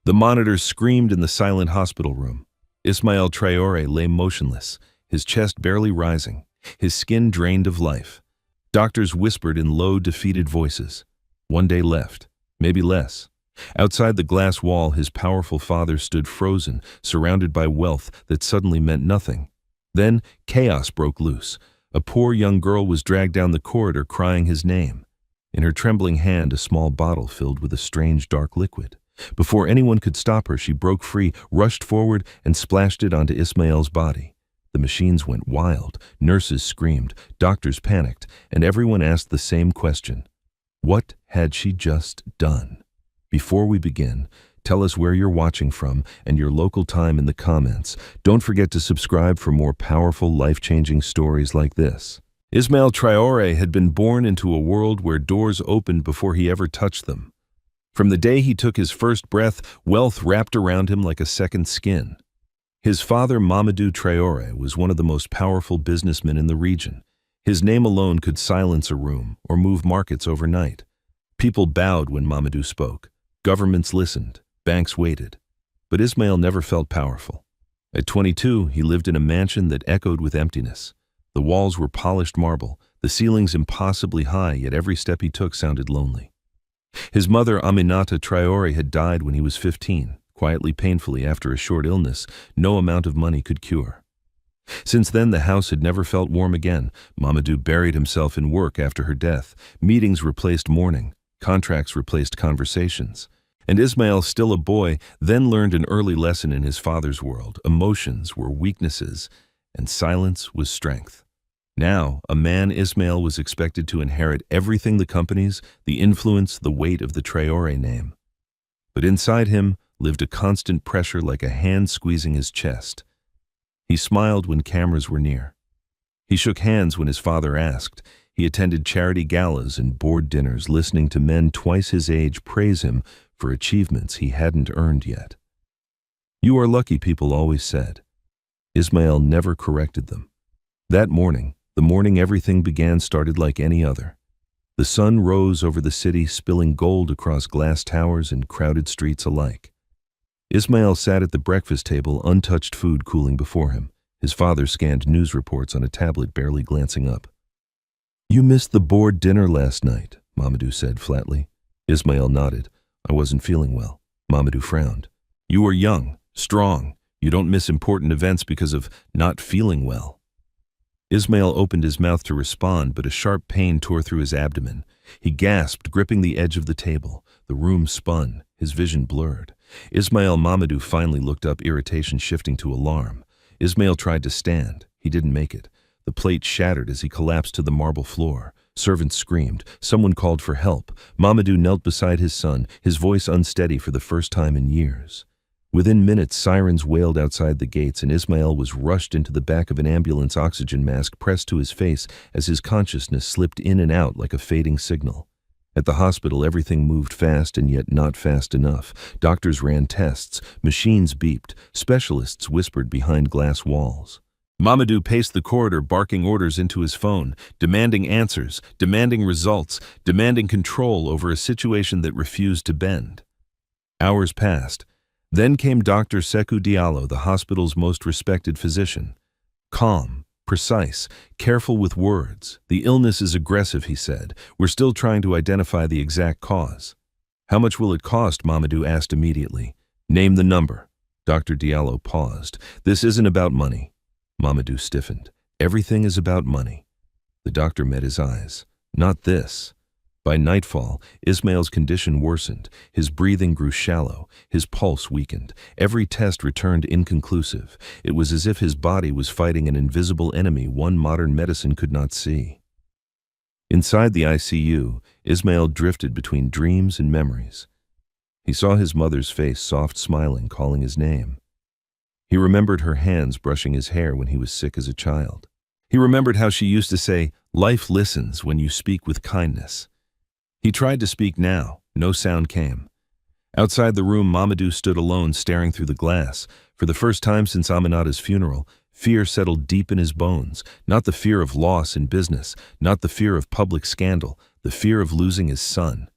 The monitors screamed in the silent hospital room. Ismail Traore lay motionless, his chest barely rising, his skin drained of life. Doctors whispered in low, defeated voices. One day left, maybe less. Outside the glass wall, his powerful father stood frozen, surrounded by wealth that suddenly meant nothing. Then chaos broke loose. A poor young girl was dragged down the corridor crying his name. In her trembling hand, a small bottle filled with a strange dark liquid. Before anyone could stop her, she broke free, rushed forward, and splashed it onto Ismail's body. The machines went wild, nurses screamed, doctors panicked, and everyone asked the same question. What had she just done? Before we begin, tell us where you're watching from and your local time in the comments. Don't forget to subscribe for more powerful, life-changing stories like this. Ismail Traore had been born into a world where doors opened before he ever touched them. From the day he took his first breath, wealth wrapped around him like a second skin. His father, Mamadou Traore, was one of the most powerful businessmen in the region. His name alone could silence a room or move markets overnight. People bowed when Mamadou spoke. Governments listened. Banks waited. But Ismail never felt powerful. At 22, he lived in a mansion that echoed with emptiness. The walls were polished marble, the ceilings impossibly high, yet every step he took sounded lonely. His mother, Aminata Traore, had died when he was 15, quietly, painfully, after a short illness no amount of money could cure. Since then, the house had never felt warm again. Mamadou buried himself in work after her death. Meetings replaced mourning. Contracts replaced conversations. And Ismail, still a boy, then learned an early lesson in his father's world. Emotions were weaknesses, and silence was strength. Now, a man, Ismail, was expected to inherit everything: the companies, the influence, the weight of the Traore name. But inside him lived a constant pressure, like a hand squeezing his chest. He smiled when cameras were near. He shook hands when his father asked. He attended charity galas and board dinners, listening to men twice his age praise him for achievements he hadn't earned yet. "You are lucky," people always said. Ismail never corrected them. That morning, the morning everything began, started like any other. The sun rose over the city, spilling gold across glass towers and crowded streets alike. Ismail sat at the breakfast table, untouched food cooling before him. His father scanned news reports on a tablet, barely glancing up. "You missed the board dinner last night," Mamadou said flatly. Ismail nodded. "I wasn't feeling well." Mamadou frowned. "You are young, strong. You don't miss important events because of not feeling well." Ismail opened his mouth to respond, but a sharp pain tore through his abdomen. He gasped, gripping the edge of the table. The room spun, his vision blurred. Ismail Mamadou finally looked up, irritation shifting to alarm. Ismail tried to stand. He didn't make it. The plate shattered as he collapsed to the marble floor. Servants screamed. Someone called for help. Mamadou knelt beside his son, his voice unsteady for the first time in years. Within minutes, sirens wailed outside the gates, and Ismail was rushed into the back of an ambulance, oxygen mask pressed to his face as his consciousness slipped in and out like a fading signal. At the hospital, everything moved fast and yet not fast enough. Doctors ran tests, machines beeped, specialists whispered behind glass walls. Mamadou paced the corridor, barking orders into his phone, demanding answers, demanding results, demanding control over a situation that refused to bend. Hours passed. Then came Dr. Sekou Diallo, the hospital's most respected physician. Calm, precise, careful with words. "The illness is aggressive," he said. "We're still trying to identify the exact cause." "How much will it cost?" Mamadou asked immediately. "Name the number." Dr. Diallo paused. "This isn't about money." Mamadou stiffened. "Everything is about money." The doctor met his eyes. "Not this." By nightfall, Ismail's condition worsened. His breathing grew shallow. His pulse weakened. Every test returned inconclusive. It was as if his body was fighting an invisible enemy one modern medicine could not see. Inside the ICU, Ismail drifted between dreams and memories. He saw his mother's face, soft smiling, calling his name. He remembered her hands brushing his hair when he was sick as a child. He remembered how she used to say, "Life listens when you speak with kindness." He tried to speak now. No sound came. Outside the room, Mamadou stood alone, staring through the glass. For the first time since Aminata's funeral, fear settled deep in his bones. Not the fear of loss in business, not the fear of public scandal, the fear of losing his son.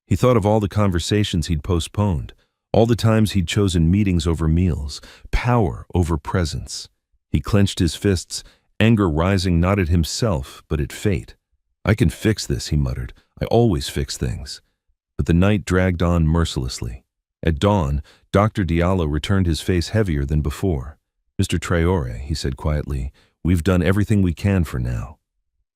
He thought of all the conversations he'd postponed, All the times he'd chosen meetings over meals, power over presence. He clenched his fists, anger rising not at himself, but at fate. "I can fix this," he muttered. "I always fix things." But the night dragged on mercilessly. At dawn, Dr. Diallo returned, his face heavier than before. "Mr. Traore," he said quietly, "we've done everything we can for now."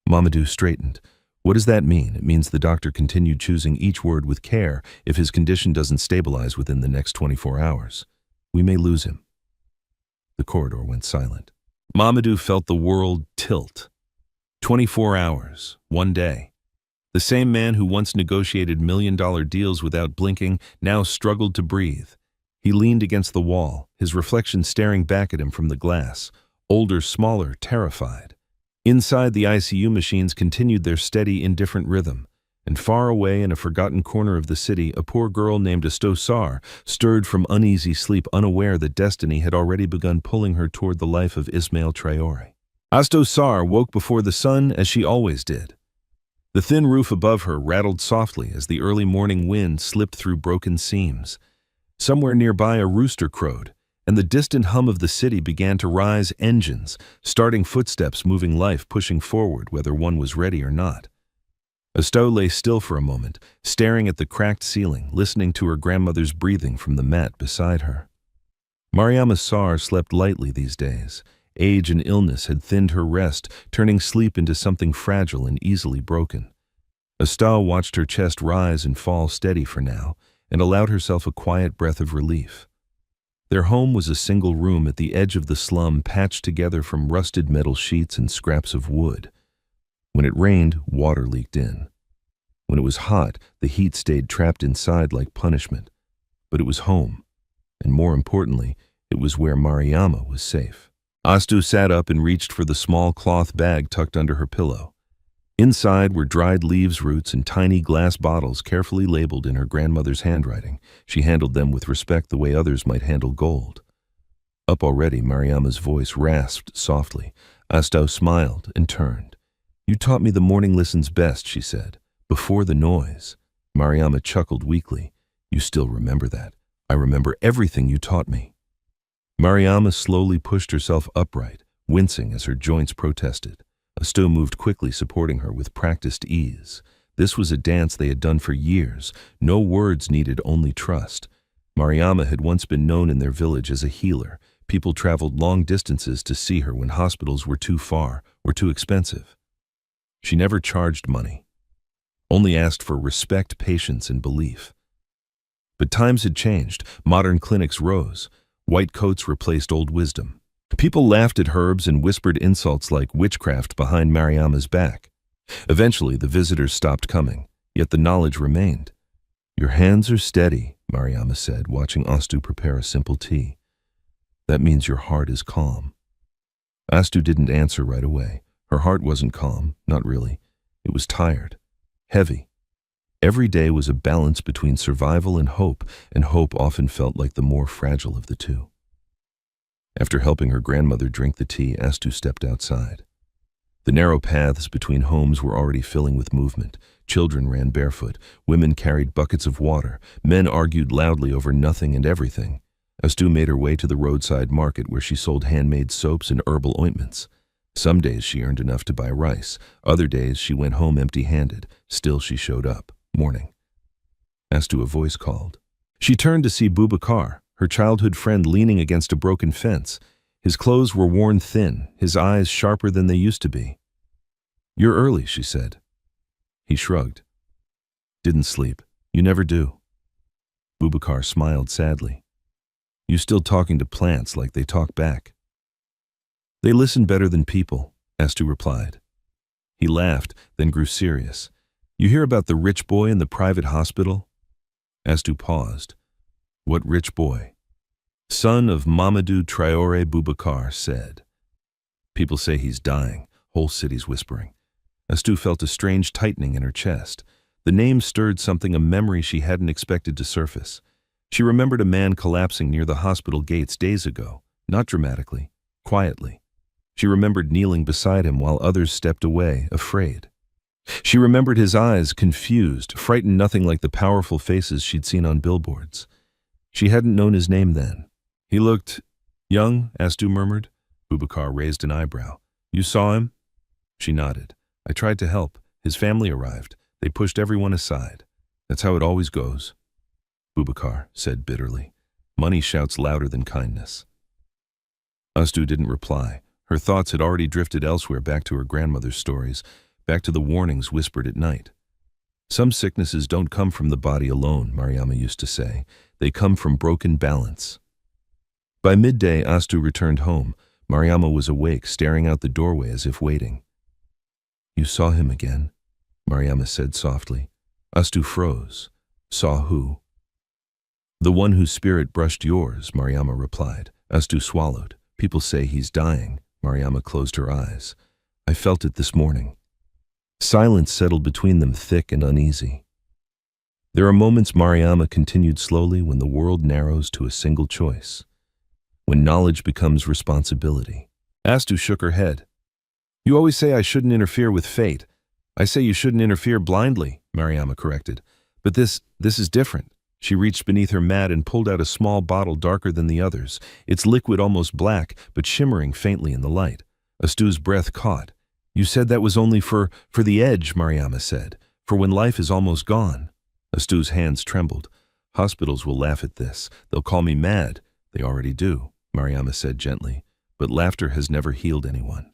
Mamadou straightened. "What does that mean?" "It means," the doctor continued, choosing each word with care, "if his condition doesn't stabilize within the next 24 hours, we may lose him." The corridor went silent. Mamadou felt the world tilt. 24 hours, one day. The same man who once negotiated million-dollar deals without blinking now struggled to breathe. He leaned against the wall, his reflection staring back at him from the glass, older, smaller, terrified. Inside, the ICU machines continued their steady, indifferent rhythm, and far away in a forgotten corner of the city, a poor girl named Astou Sarr stirred from uneasy sleep, unaware that destiny had already begun pulling her toward the life of Ismail Traore. Astou Sarr woke before the sun, as she always did. The thin roof above her rattled softly as the early morning wind slipped through broken seams. Somewhere nearby, a rooster crowed, and the distant hum of the city began to rise. Engines, starting footsteps, moving life, pushing forward whether one was ready or not. Astou lay still for a moment, staring at the cracked ceiling, listening to her grandmother's breathing from the mat beside her. Mariama Sarr slept lightly these days. Age and illness had thinned her rest, turning sleep into something fragile and easily broken. Astou watched her chest rise and fall steady for now, and allowed herself a quiet breath of relief. Their home was a single room at the edge of the slum, patched together from rusted metal sheets and scraps of wood. When it rained, water leaked in. When it was hot, the heat stayed trapped inside like punishment. But it was home, and more importantly, it was where Mariama was safe. Astou sat up and reached for the small cloth bag tucked under her pillow. Inside were dried leaves, roots, and tiny glass bottles carefully labeled in her grandmother's handwriting. She handled them with respect, the way others might handle gold. Up already, Mariama's voice rasped softly. Astou smiled and turned. "You taught me the morning listens best," she said, "before the noise." Mariama chuckled weakly. "You still remember that? I remember everything you taught me." Mariama slowly pushed herself upright, wincing as her joints protested. Astou moved quickly, supporting her with practiced ease. This was a dance they had done for years. No words needed, only trust. Mariama had once been known in their village as a healer. People traveled long distances to see her when hospitals were too far or too expensive. She never charged money, only asked for respect, patience, and belief. But times had changed. Modern clinics rose. White coats replaced old wisdom. People laughed at herbs and whispered insults like witchcraft behind Mariama's back. Eventually, the visitors stopped coming, yet the knowledge remained. "Your hands are steady," Mariama said, watching Astou prepare a simple tea. "That means your heart is calm." Astou didn't answer right away. Her heart wasn't calm, not really. It was tired, heavy. Every day was a balance between survival and hope often felt like the more fragile of the two. After helping her grandmother drink the tea, Astou stepped outside. The narrow paths between homes were already filling with movement. Children ran barefoot, women carried buckets of water, men argued loudly over nothing and everything. Astou made her way to the roadside market where she sold handmade soaps and herbal ointments. Some days she earned enough to buy rice, other days she went home empty-handed. Still she showed up. Morning. Astou, a voice called. She turned to see Boubacar, her childhood friend, leaning against a broken fence. His clothes were worn thin, his eyes sharper than they used to be. "You're early," she said. He shrugged. "Didn't sleep. You never do." Boubacar smiled sadly. "You still talking to plants like they talk back?" "They listen better than people," Astou replied. He laughed, then grew serious. "You hear about the rich boy in the private hospital?" Astou paused. "What rich boy?" "Son of Mamadou Traore," Boubacar said. "People say he's dying," whole cities whispering. Astou felt a strange tightening in her chest. The name stirred something, a memory she hadn't expected to surface. She remembered a man collapsing near the hospital gates days ago, not dramatically, quietly. She remembered kneeling beside him while others stepped away, afraid. She remembered his eyes, confused, frightened, nothing like the powerful faces she'd seen on billboards. She hadn't known his name then. He looked young, Astu murmured. Boubacar raised an eyebrow. You saw him? She nodded. I tried to help. His family arrived. They pushed everyone aside. That's how it always goes. Boubacar said bitterly. Money shouts louder than kindness. Astu didn't reply. Her thoughts had already drifted elsewhere, back to her grandmother's stories, back to the warnings whispered at night. Some sicknesses don't come from the body alone, Mariama used to say. They come from broken balance. By midday, Astu returned home. Mariama was awake, staring out the doorway as if waiting. You saw him again, Mariama said softly. Astu froze. Saw who? The one whose spirit brushed yours, Mariama replied. Astu swallowed. People say he's dying. Mariama closed her eyes. I felt it this morning. Silence settled between them, thick and uneasy. There are moments, Mariama continued slowly, when the world narrows to a single choice. When knowledge becomes responsibility. Astu shook her head. You always say I shouldn't interfere with fate. I say you shouldn't interfere blindly, Mariama corrected. But this is different. She reached beneath her mat and pulled out a small bottle darker than the others, its liquid almost black, but shimmering faintly in the light. Astu's breath caught. You said that was only for the edge, Mariama said, for when life is almost gone. Astu's hands trembled. Hospitals will laugh at this. They'll call me mad. They already do, Mariama said gently, but laughter has never healed anyone.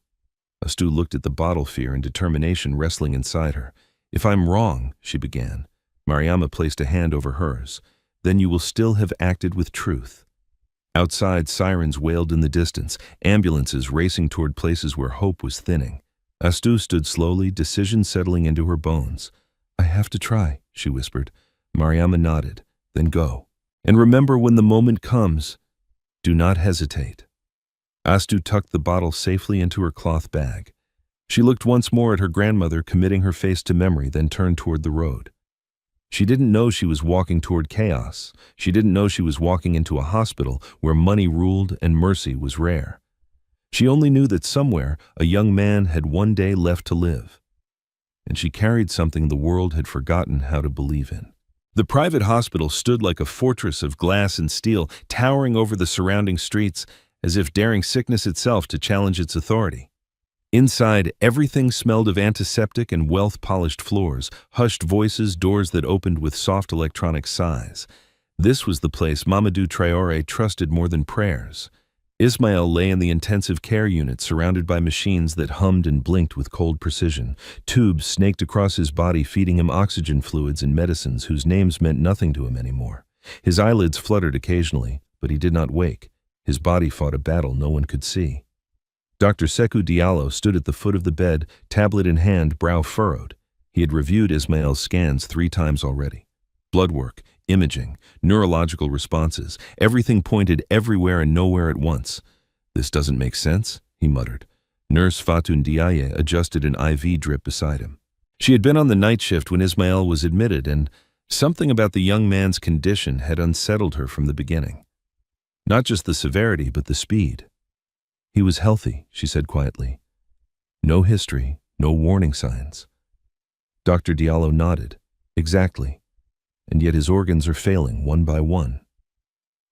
Astu looked at the bottle, fear and determination wrestling inside her. If I'm wrong, she began. Mariama placed a hand over hers. Then you will still have acted with truth. Outside, sirens wailed in the distance, ambulances racing toward places where hope was thinning. Astu stood slowly, decision settling into her bones. I have to try, she whispered. Mariama nodded. Then go. And remember, when the moment comes, do not hesitate. Astu tucked the bottle safely into her cloth bag. She looked once more at her grandmother, committing her face to memory, then turned toward the road. She didn't know she was walking toward chaos. She didn't know she was walking into a hospital where money ruled and mercy was rare. She only knew that somewhere a young man had one day left to live. And she carried something the world had forgotten how to believe in. The private hospital stood like a fortress of glass and steel, towering over the surrounding streets, as if daring sickness itself to challenge its authority. Inside, everything smelled of antiseptic and wealth-polished floors, hushed voices, doors that opened with soft electronic sighs. This was the place Mamadou Traoré trusted more than prayers. Ismail lay in the intensive care unit, surrounded by machines that hummed and blinked with cold precision. Tubes snaked across his body, feeding him oxygen fluids and medicines whose names meant nothing to him anymore. His eyelids fluttered occasionally, but he did not wake. His body fought a battle no one could see. Dr. Sekou Diallo stood at the foot of the bed, tablet in hand, brow furrowed. He had reviewed Ismail's scans 3 times already. Blood work, imaging, neurological responses, everything pointed everywhere and nowhere at once. This doesn't make sense, he muttered. Nurse Fatou Ndiaye adjusted an IV drip beside him. She had been on the night shift when Ismail was admitted, and something about the young man's condition had unsettled her from the beginning. Not just the severity, but the speed. He was healthy, she said quietly. No history, no warning signs. Dr. Diallo nodded. Exactly. And yet his organs are failing one by one.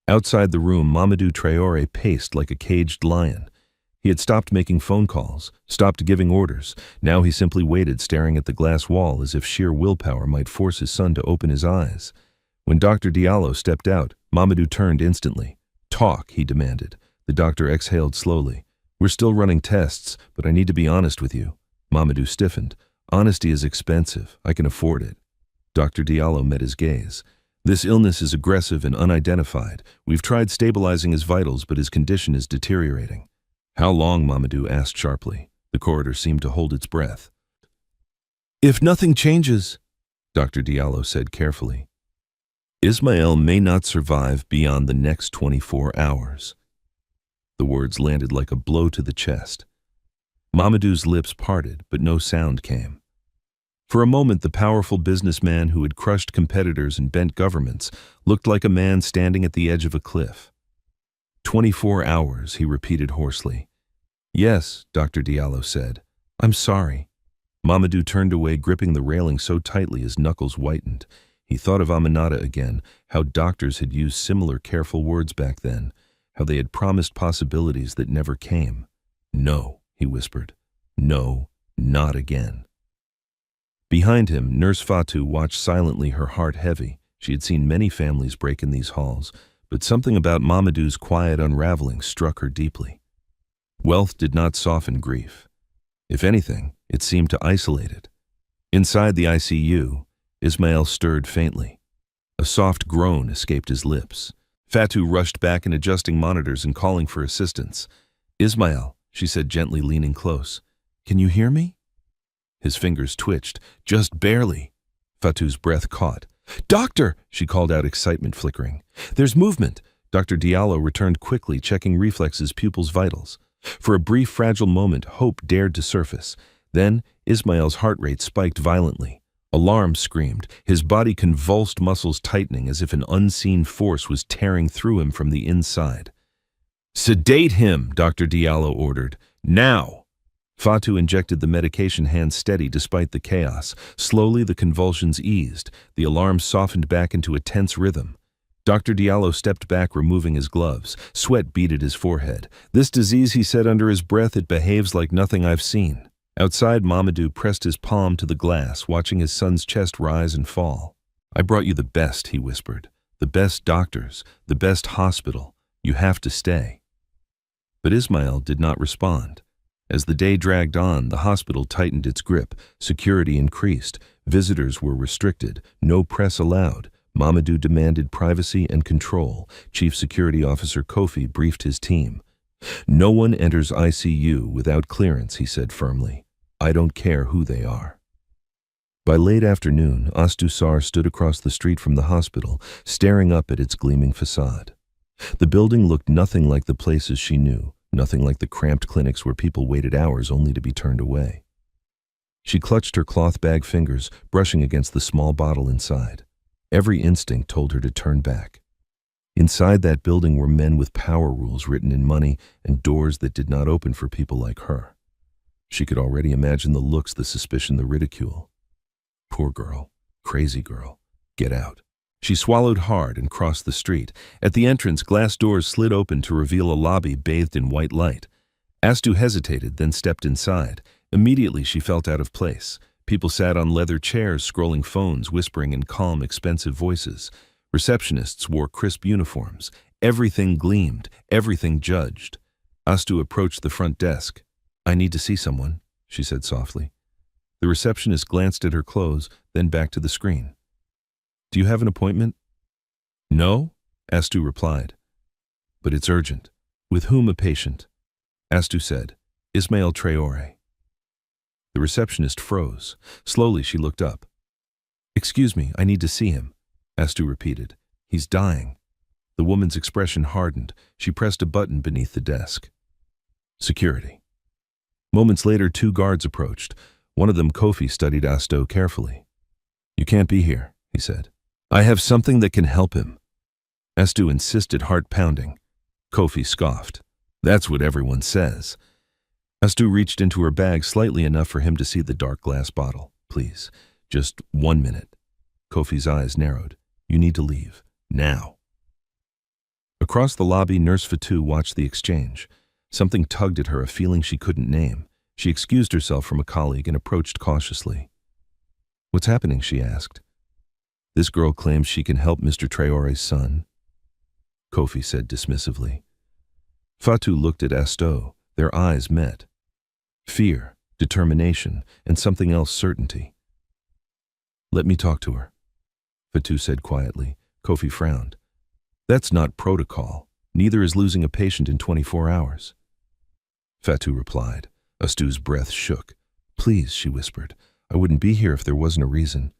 Outside the room, Mamadou Traoré paced like a caged lion. He had stopped making phone calls, stopped giving orders. Now he simply waited, staring at the glass wall as if sheer willpower might force his son to open his eyes. When Dr. Diallo stepped out, Mamadou turned instantly. Talk, he demanded. The doctor exhaled slowly. We're still running tests, but I need to be honest with you. Mamadou stiffened. Honesty is expensive. I can afford it. Dr. Diallo met his gaze. This illness is aggressive and unidentified. We've tried stabilizing his vitals, but his condition is deteriorating. How long? Mamadou asked sharply. The corridor seemed to hold its breath. If nothing changes, Dr. Diallo said carefully, Ismail may not survive beyond the next 24 hours. The words landed like a blow to the chest. Mamadou's lips parted, but no sound came. For a moment, the powerful businessman who had crushed competitors and bent governments looked like a man standing at the edge of a cliff. 24 hours, he repeated hoarsely. Yes, Dr. Diallo said. I'm sorry. Mamadou turned away, gripping the railing so tightly his knuckles whitened. He thought of Aminata again, how doctors had used similar careful words back then, how they had promised possibilities that never came. "No," he whispered. "No, not again." Behind him, Nurse Fatu watched silently, her heart heavy. She had seen many families break in these halls, but something about Mamadou's quiet unraveling struck her deeply. Wealth did not soften grief. If anything, it seemed to isolate it. Inside the ICU, Ismail stirred faintly. A soft groan escaped his lips. Fatu rushed back in, adjusting monitors and calling for assistance. "Ismail," she said gently, leaning close. "Can you hear me?" His fingers twitched, just barely. Fatu's breath caught. "Doctor!" she called out, excitement flickering. "There's movement!" Dr. Diallo returned quickly, checking reflexes, pupils, vitals. For a brief, fragile moment, hope dared to surface. Then, Ismail's heart rate spiked violently. Alarm screamed, his body convulsed, muscles tightening as if an unseen force was tearing through him from the inside. "Sedate him," Dr. Diallo ordered. "Now!" Fatu injected the medication, hands steady despite the chaos. Slowly the convulsions eased. The alarm softened back into a tense rhythm. Dr. Diallo stepped back, removing his gloves. Sweat beaded his forehead. "This disease," he said under his breath, "it behaves like nothing I've seen." Outside, Mamadou pressed his palm to the glass, watching his son's chest rise and fall. "I brought you the best," he whispered. "The best doctors, the best hospital. You have to stay." But Ismail did not respond. As the day dragged on, the hospital tightened its grip. Security increased. Visitors were restricted. No press allowed. Mamadou demanded privacy and control. Chief Security Officer Kofi briefed his team. "No one enters ICU without clearance," he said firmly. "I don't care who they are." By late afternoon, Astusar stood across the street from the hospital, staring up at its gleaming facade. The building looked nothing like the places she knew, nothing like the cramped clinics where people waited hours only to be turned away. She clutched her cloth bag fingers, brushing against the small bottle inside. Every instinct told her to turn back. Inside that building were men with power rules written in money and doors that did not open for people like her. She could already imagine the looks, the suspicion, the ridicule. Poor girl, crazy girl, get out. She swallowed hard and crossed the street. At the entrance, glass doors slid open to reveal a lobby bathed in white light. Astu hesitated, then stepped inside. Immediately she felt out of place. People sat on leather chairs, scrolling phones, whispering in calm, expensive voices. Receptionists wore crisp uniforms. Everything gleamed, everything judged. Astu approached the front desk. "I need to see someone," she said softly. The receptionist glanced at her clothes, then back to the screen. "Do you have an appointment?" "No," Astu replied. "But it's urgent." "With whom a patient?" Astu said, "Ismail Traore." The receptionist froze. Slowly she looked up. "Excuse me, I need to see him," Astu repeated. "He's dying." The woman's expression hardened. She pressed a button beneath the desk. Security. Moments later, 2 guards approached. One of them, Kofi, studied Astu carefully. "You can't be here," he said. "I have something that can help him." Astu insisted, heart pounding. Kofi scoffed. "That's what everyone says." Astu reached into her bag slightly enough for him to see the dark glass bottle. "Please, just 1 minute." Kofi's eyes narrowed. "You need to leave. Now." Across the lobby, Nurse Fatu watched the exchange. Something tugged at her, a feeling she couldn't name. She excused herself from a colleague and approached cautiously. "What's happening?" she asked. "This girl claims she can help Mr. Traore's son," Kofi said dismissively. Fatu looked at Astu. Their eyes met. Fear, determination, and something else, certainty. "Let me talk to her," Fatu said quietly. Kofi frowned. "That's not protocol. Neither is losing a patient in 24 hours. Fatu replied. Astu's breath shook. "Please," she whispered. "I wouldn't be here if there wasn't a reason."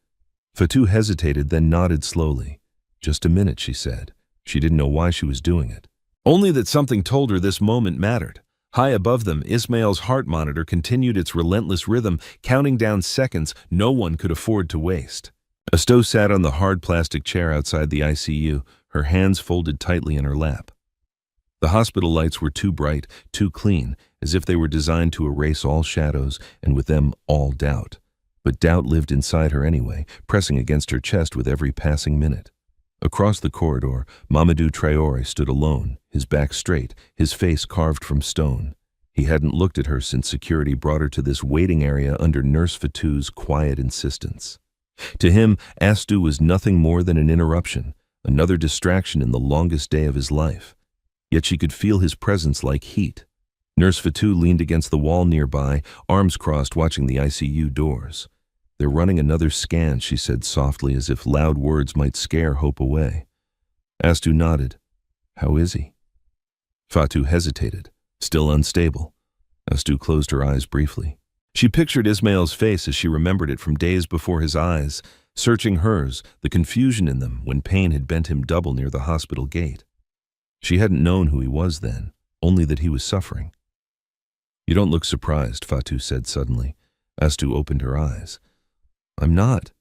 Fatu hesitated, then nodded slowly. "Just a minute," she said. She didn't know why she was doing it. Only that something told her this moment mattered. High above them, Ismail's heart monitor continued its relentless rhythm, counting down seconds no one could afford to waste. Astu sat on the hard plastic chair outside the ICU, her hands folded tightly in her lap. The hospital lights were too bright, too clean, as if they were designed to erase all shadows and with them all doubt. But doubt lived inside her anyway, pressing against her chest with every passing minute. Across the corridor, Mamadou Traoré stood alone, his back straight, his face carved from stone. He hadn't looked at her since security brought her to this waiting area under Nurse Fatou's quiet insistence. To him, Astou was nothing more than an interruption, another distraction in the longest day of his life. Yet she could feel his presence like heat. Nurse Fatou leaned against the wall nearby, arms crossed, watching the ICU doors. "They're running another scan," she said softly, as if loud words might scare hope away. Astou nodded. "How is he?" Fatou hesitated, still unstable. Astou closed her eyes briefly. She pictured Ismail's face as she remembered it from days before his eyes, searching hers, the confusion in them when pain had bent him double near the hospital gate. She hadn't known who he was then, only that he was suffering. "You don't look surprised," Fatou said suddenly. Astou opened her eyes. "I'm not."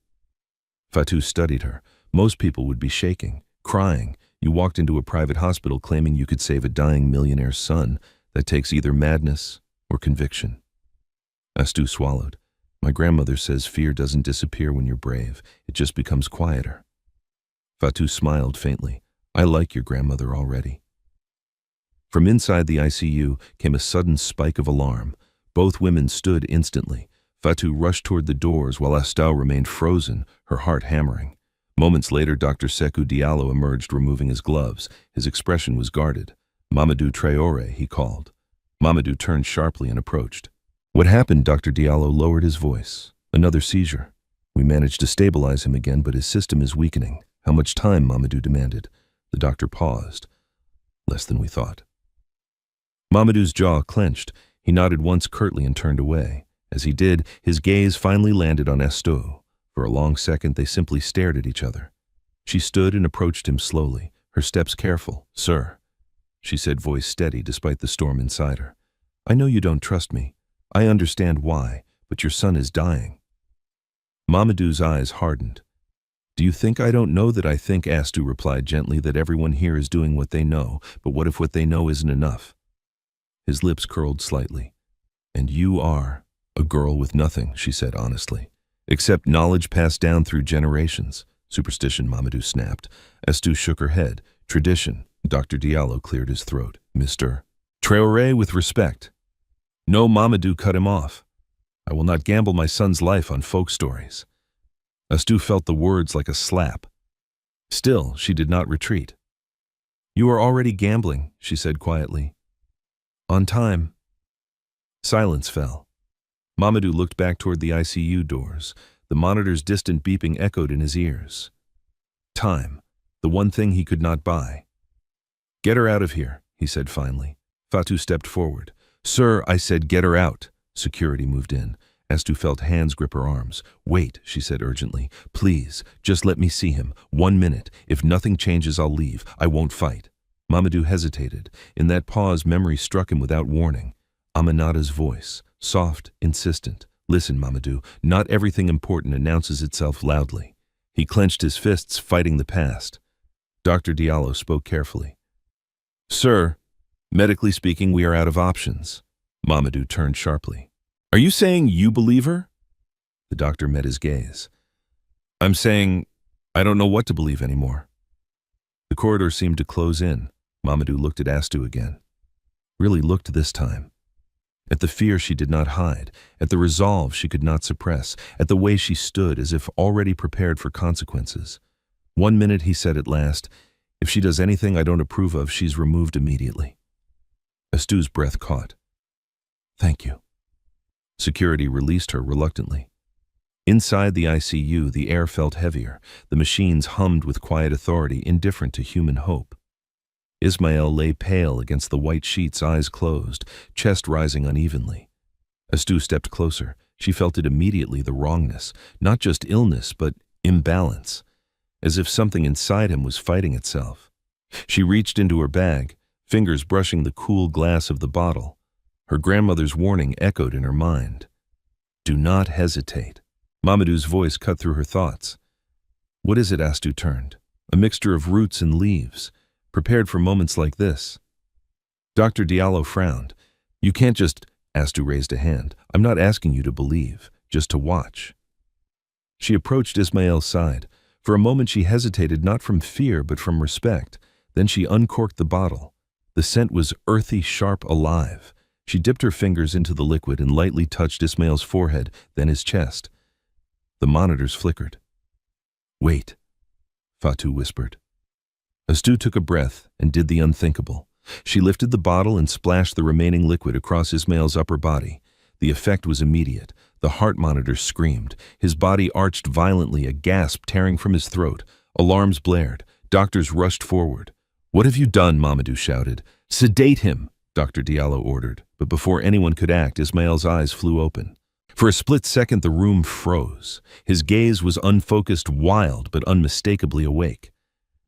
Fatou studied her. Most people would be shaking, crying. You walked into a private hospital claiming you could save a dying millionaire's son. That takes either madness or conviction. Astou swallowed. "My grandmother says fear doesn't disappear when you're brave. It just becomes quieter." Fatou smiled faintly. "I like your grandmother already." From inside the ICU came a sudden spike of alarm. Both women stood instantly. Fatou rushed toward the doors while Astou remained frozen, her heart hammering. Moments later, Dr. Sekou Diallo emerged, removing his gloves. His expression was guarded. "Mamadou Traoré," he called. Mamadou turned sharply and approached. "What happened?" Dr. Diallo lowered his voice. "Another seizure. We managed to stabilize him again, but his system is weakening." "How much time?" Mamadou demanded. The doctor paused. "Less than we thought." Mamadou's jaw clenched. He nodded once curtly and turned away. As he did, his gaze finally landed on Astou. For a long second, they simply stared at each other. She stood and approached him slowly, her steps careful. "Sir," she said, voice steady despite the storm inside her. "I know you don't trust me. I understand why, but your son is dying." Mamadou's eyes hardened. "Do you think I don't know that I think?" Astou replied gently, "that everyone here is doing what they know, but what if what they know isn't enough?" His lips curled slightly. "And you are a girl with nothing," she said honestly. "Except knowledge passed down through generations." "Superstition," Mamadou snapped. Astou shook her head. "Tradition." Dr. Diallo cleared his throat. "Mr. Traoré, with respect." "No," Mamadou cut him off. "I will not gamble my son's life on folk stories." Astou felt the words like a slap. Still, she did not retreat. "You are already gambling," she said quietly. "On time." Silence fell. Mamadou looked back toward the ICU doors. The monitor's distant beeping echoed in his ears. Time, the one thing he could not buy. "Get her out of here," he said finally. Fatou stepped forward. "Sir," I said, "get her out." Security moved in. Astou felt hands grip her arms. "Wait," she said urgently. "Please, just let me see him. 1 minute. If nothing changes, I'll leave. I won't fight." Mamadou hesitated. In that pause, memory struck him without warning. Aminata's voice, soft, insistent. "Listen, Mamadou, not everything important announces itself loudly." He clenched his fists, fighting the past. Dr. Diallo spoke carefully. "Sir, medically speaking, we are out of options." Mamadou turned sharply. "Are you saying you believe her?" The doctor met his gaze. "I'm saying I don't know what to believe anymore." The corridor seemed to close in. Mamadou looked at Astou again. Really looked this time. At the fear she did not hide, at the resolve she could not suppress, at the way she stood as if already prepared for consequences. 1 minute, he said at last, "If she does anything I don't approve of, she's removed immediately." Astou's breath caught. "Thank you." Security released her reluctantly. Inside the ICU, the air felt heavier. The machines hummed with quiet authority, indifferent to human hope. Ismail lay pale against the white sheets, eyes closed, chest rising unevenly. Astou stepped closer. She felt it immediately, the wrongness, not just illness, but imbalance, as if something inside him was fighting itself. She reached into her bag, fingers brushing the cool glass of the bottle. Her grandmother's warning echoed in her mind. "Do not hesitate." Mamadou's voice cut through her thoughts. "What is it?" Astou turned. "A mixture of roots and leaves, prepared for moments like this." Dr. Diallo frowned. "You can't just—" Astou raised a hand. "I'm not asking you to believe, just to watch." She approached Ismail's side. For a moment she hesitated, not from fear but from respect. Then she uncorked the bottle. The scent was earthy, sharp, alive. She dipped her fingers into the liquid and lightly touched Ismail's forehead, then his chest. The monitors flickered. "Wait," Fatou whispered. Astou took a breath and did the unthinkable. She lifted the bottle and splashed the remaining liquid across Ismail's upper body. The effect was immediate. The heart monitor screamed. His body arched violently, a gasp tearing from his throat. Alarms blared. Doctors rushed forward. "What have you done?" Mamadou shouted. "Sedate him," Dr. Diallo ordered. But before anyone could act, Ismail's eyes flew open. For a split second, the room froze. His gaze was unfocused, wild, but unmistakably awake.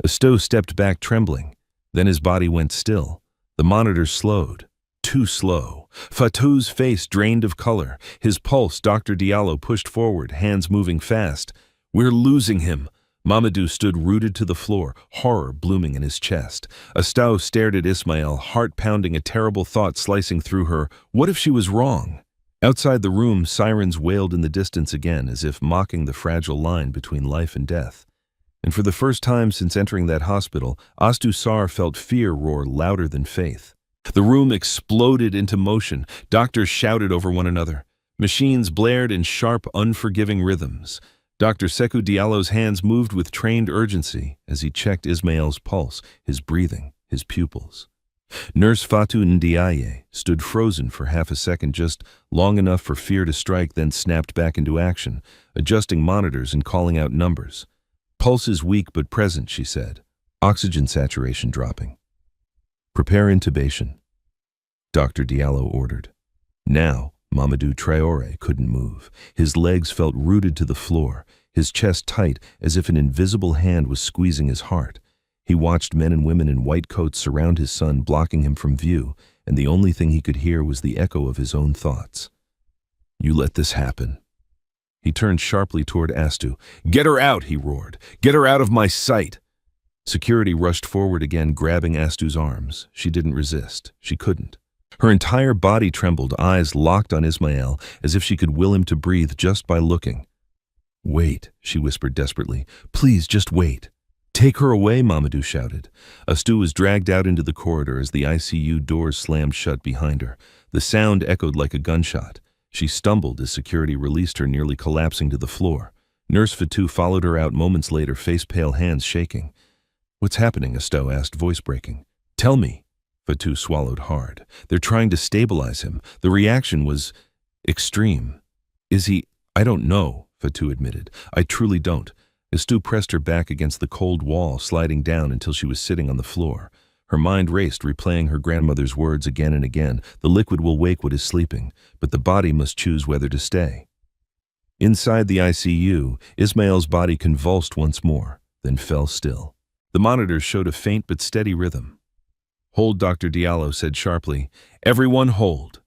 Astou stepped back, trembling. Then his body went still. The monitors slowed. Too slow. Fatou's face drained of color. His pulse, Dr. Diallo pushed forward, hands moving fast. "We're losing him." Mamadou stood rooted to the floor, horror blooming in his chest. Astou stared at Ismail, heart pounding, a terrible thought slicing through her. What if she was wrong? Outside the room, sirens wailed in the distance again, as if mocking the fragile line between life and death. And for the first time since entering that hospital, Astou Sarr felt fear roar louder than faith. The room exploded into motion. Doctors shouted over one another. Machines blared in sharp, unforgiving rhythms. Dr. Sekou Diallo's hands moved with trained urgency as he checked Ismail's pulse, his breathing, his pupils. Nurse Fatou Ndiaye stood frozen for half a second, just long enough for fear to strike, then snapped back into action, adjusting monitors and calling out numbers. "Pulse is weak but present," she said. "Oxygen saturation dropping. Prepare intubation," Dr. Diallo ordered. Now, Mamadou Traoré couldn't move. His legs felt rooted to the floor, his chest tight as if an invisible hand was squeezing his heart. He watched men and women in white coats surround his son, blocking him from view, and the only thing he could hear was the echo of his own thoughts. "You let this happen." He turned sharply toward Astou. "Get her out," he roared. "Get her out of my sight." Security rushed forward again, grabbing Astou's arms. She didn't resist. She couldn't. Her entire body trembled, eyes locked on Ismail, as if she could will him to breathe just by looking. "Wait," she whispered desperately. "Please, just wait." "Take her away," Mamadou shouted. Astou was dragged out into the corridor as the ICU doors slammed shut behind her. The sound echoed like a gunshot. She stumbled as security released her, nearly collapsing to the floor. Nurse Fatou followed her out moments later, face-pale, hands shaking. "What's happening?" Astou asked, voice breaking. "Tell me." Fatou swallowed hard. "They're trying to stabilize him." The reaction was extreme. "Is he—" "I don't know," Fatou admitted. "I truly don't." Astou pressed her back against the cold wall, sliding down until she was sitting on the floor. Her mind raced, replaying her grandmother's words again and again. The liquid will wake what is sleeping, but the body must choose whether to stay. Inside the ICU, Ismail's body convulsed once more, then fell still. The monitors showed a faint but steady rhythm. "Hold," Dr. Diallo said sharply. "Everyone hold."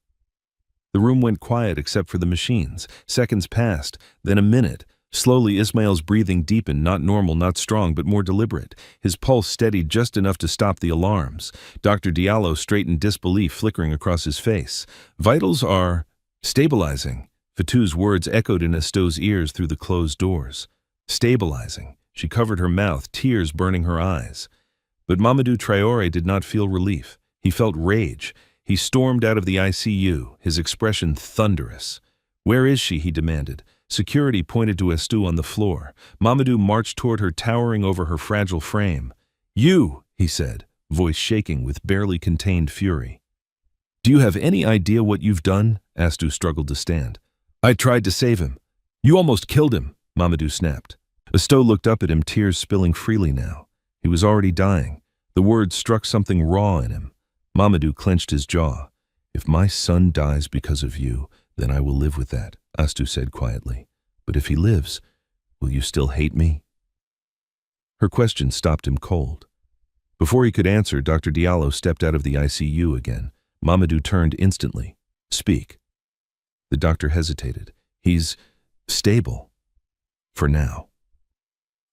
The room went quiet except for the machines. Seconds passed, then a minute. Slowly, Ismail's breathing deepened, not normal, not strong, but more deliberate. His pulse steadied just enough to stop the alarms. Dr. Diallo straightened, disbelief flickering across his face. "Vitals are stabilizing." Fatou's words echoed in Astou's ears through the closed doors. Stabilizing. She covered her mouth, tears burning her eyes. But Mamadou Traoré did not feel relief. He felt rage. He stormed out of the ICU, his expression thunderous. "Where is she?" he demanded. Security pointed to Astou on the floor. Mamadou marched toward her, towering over her fragile frame. "You," he said, voice shaking with barely contained fury. "Do you have any idea what you've done?" Astou struggled to stand. "I tried to save him." "You almost killed him," Mamadou snapped. Astou looked up at him, tears spilling freely now. He was already dying. The words struck something raw in him. Mamadou clenched his jaw. "If my son dies because of you, then I will live with that," Astou said quietly. "But if he lives, will you still hate me?" Her question stopped him cold. Before he could answer, Dr. Diallo stepped out of the ICU again. Mamadou turned instantly. "Speak." The doctor hesitated. "He's stable. For now."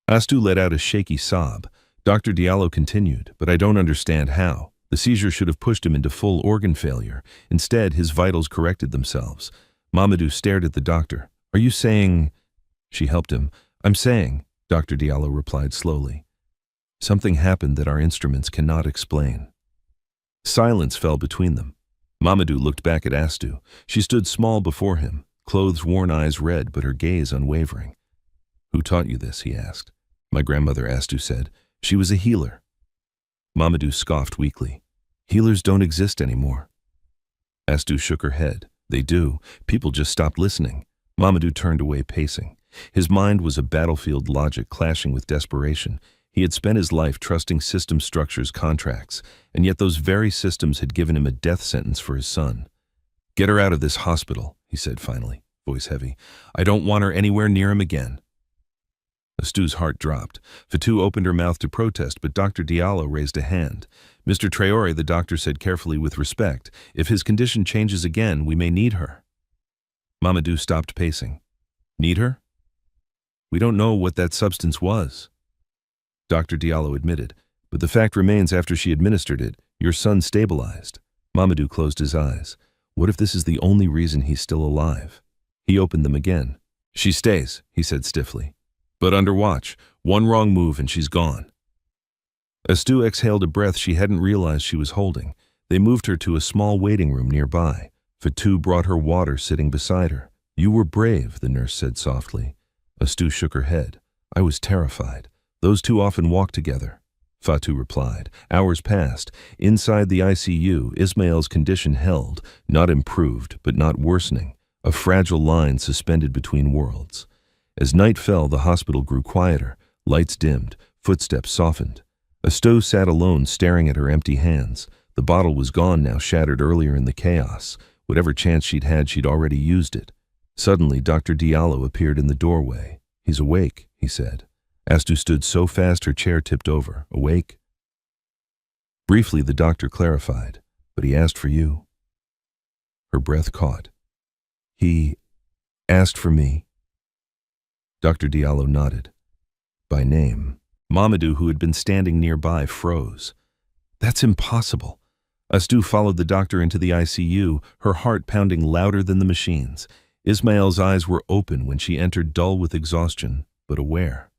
Astou let out a shaky sob. Dr. Diallo continued, "But I don't understand how. The seizure should have pushed him into full organ failure. Instead, his vitals corrected themselves." Mamadou stared at the doctor. "Are you saying—" She helped him. I'm saying, Dr. Diallo replied slowly. Something happened that our instruments cannot explain. Silence fell between them. Mamadou looked back at Astu. She stood small before him, clothes worn, eyes red, but her gaze unwavering. Who taught you this? He asked. My grandmother, Astu said. She was a healer. Mamadou scoffed weakly. Healers don't exist anymore. Astu shook her head. They do. People just stopped listening. Mamadou turned away, pacing. His mind was a battlefield logic clashing with desperation. He had spent his life trusting system structures, contracts, and yet those very systems had given him a death sentence for his son. Get her out of this hospital, he said finally, voice heavy. I don't want her anywhere near him again. Astu's heart dropped. Fatou opened her mouth to protest, but Dr. Diallo raised a hand. Mr. Traore, the doctor said carefully with respect, if his condition changes again, we may need her. Mamadou stopped pacing. Need her? We don't know what that substance was. Dr. Diallo admitted, but the fact remains after she administered it, your son stabilized. Mamadou closed his eyes. What if this is the only reason he's still alive? He opened them again. She stays, he said stiffly. But under watch. One wrong move and she's gone. Astu exhaled a breath she hadn't realized she was holding. They moved her to a small waiting room nearby. Fatou brought her water sitting beside her. You were brave, the nurse said softly. Astu shook her head. I was terrified. Those two often walk together. Fatou replied. Hours passed. Inside the ICU, Ismail's condition held, not improved, but not worsening, a fragile line suspended between worlds. As night fell, the hospital grew quieter. Lights dimmed, footsteps softened. Astu sat alone, staring at her empty hands. The bottle was gone now, shattered earlier in the chaos. Whatever chance she'd had, she'd already used it. Suddenly, Dr. Diallo appeared in the doorway. He's awake, he said. Astu stood so fast her chair tipped over. Awake? Briefly, the doctor clarified, but he asked for you. Her breath caught. He asked for me? Dr. Diallo nodded. By name. Mamadou, who had been standing nearby, froze. That's impossible. Astu followed the doctor into the ICU, her heart pounding louder than the machines. Ismail's eyes were open when she entered, dull with exhaustion, but aware.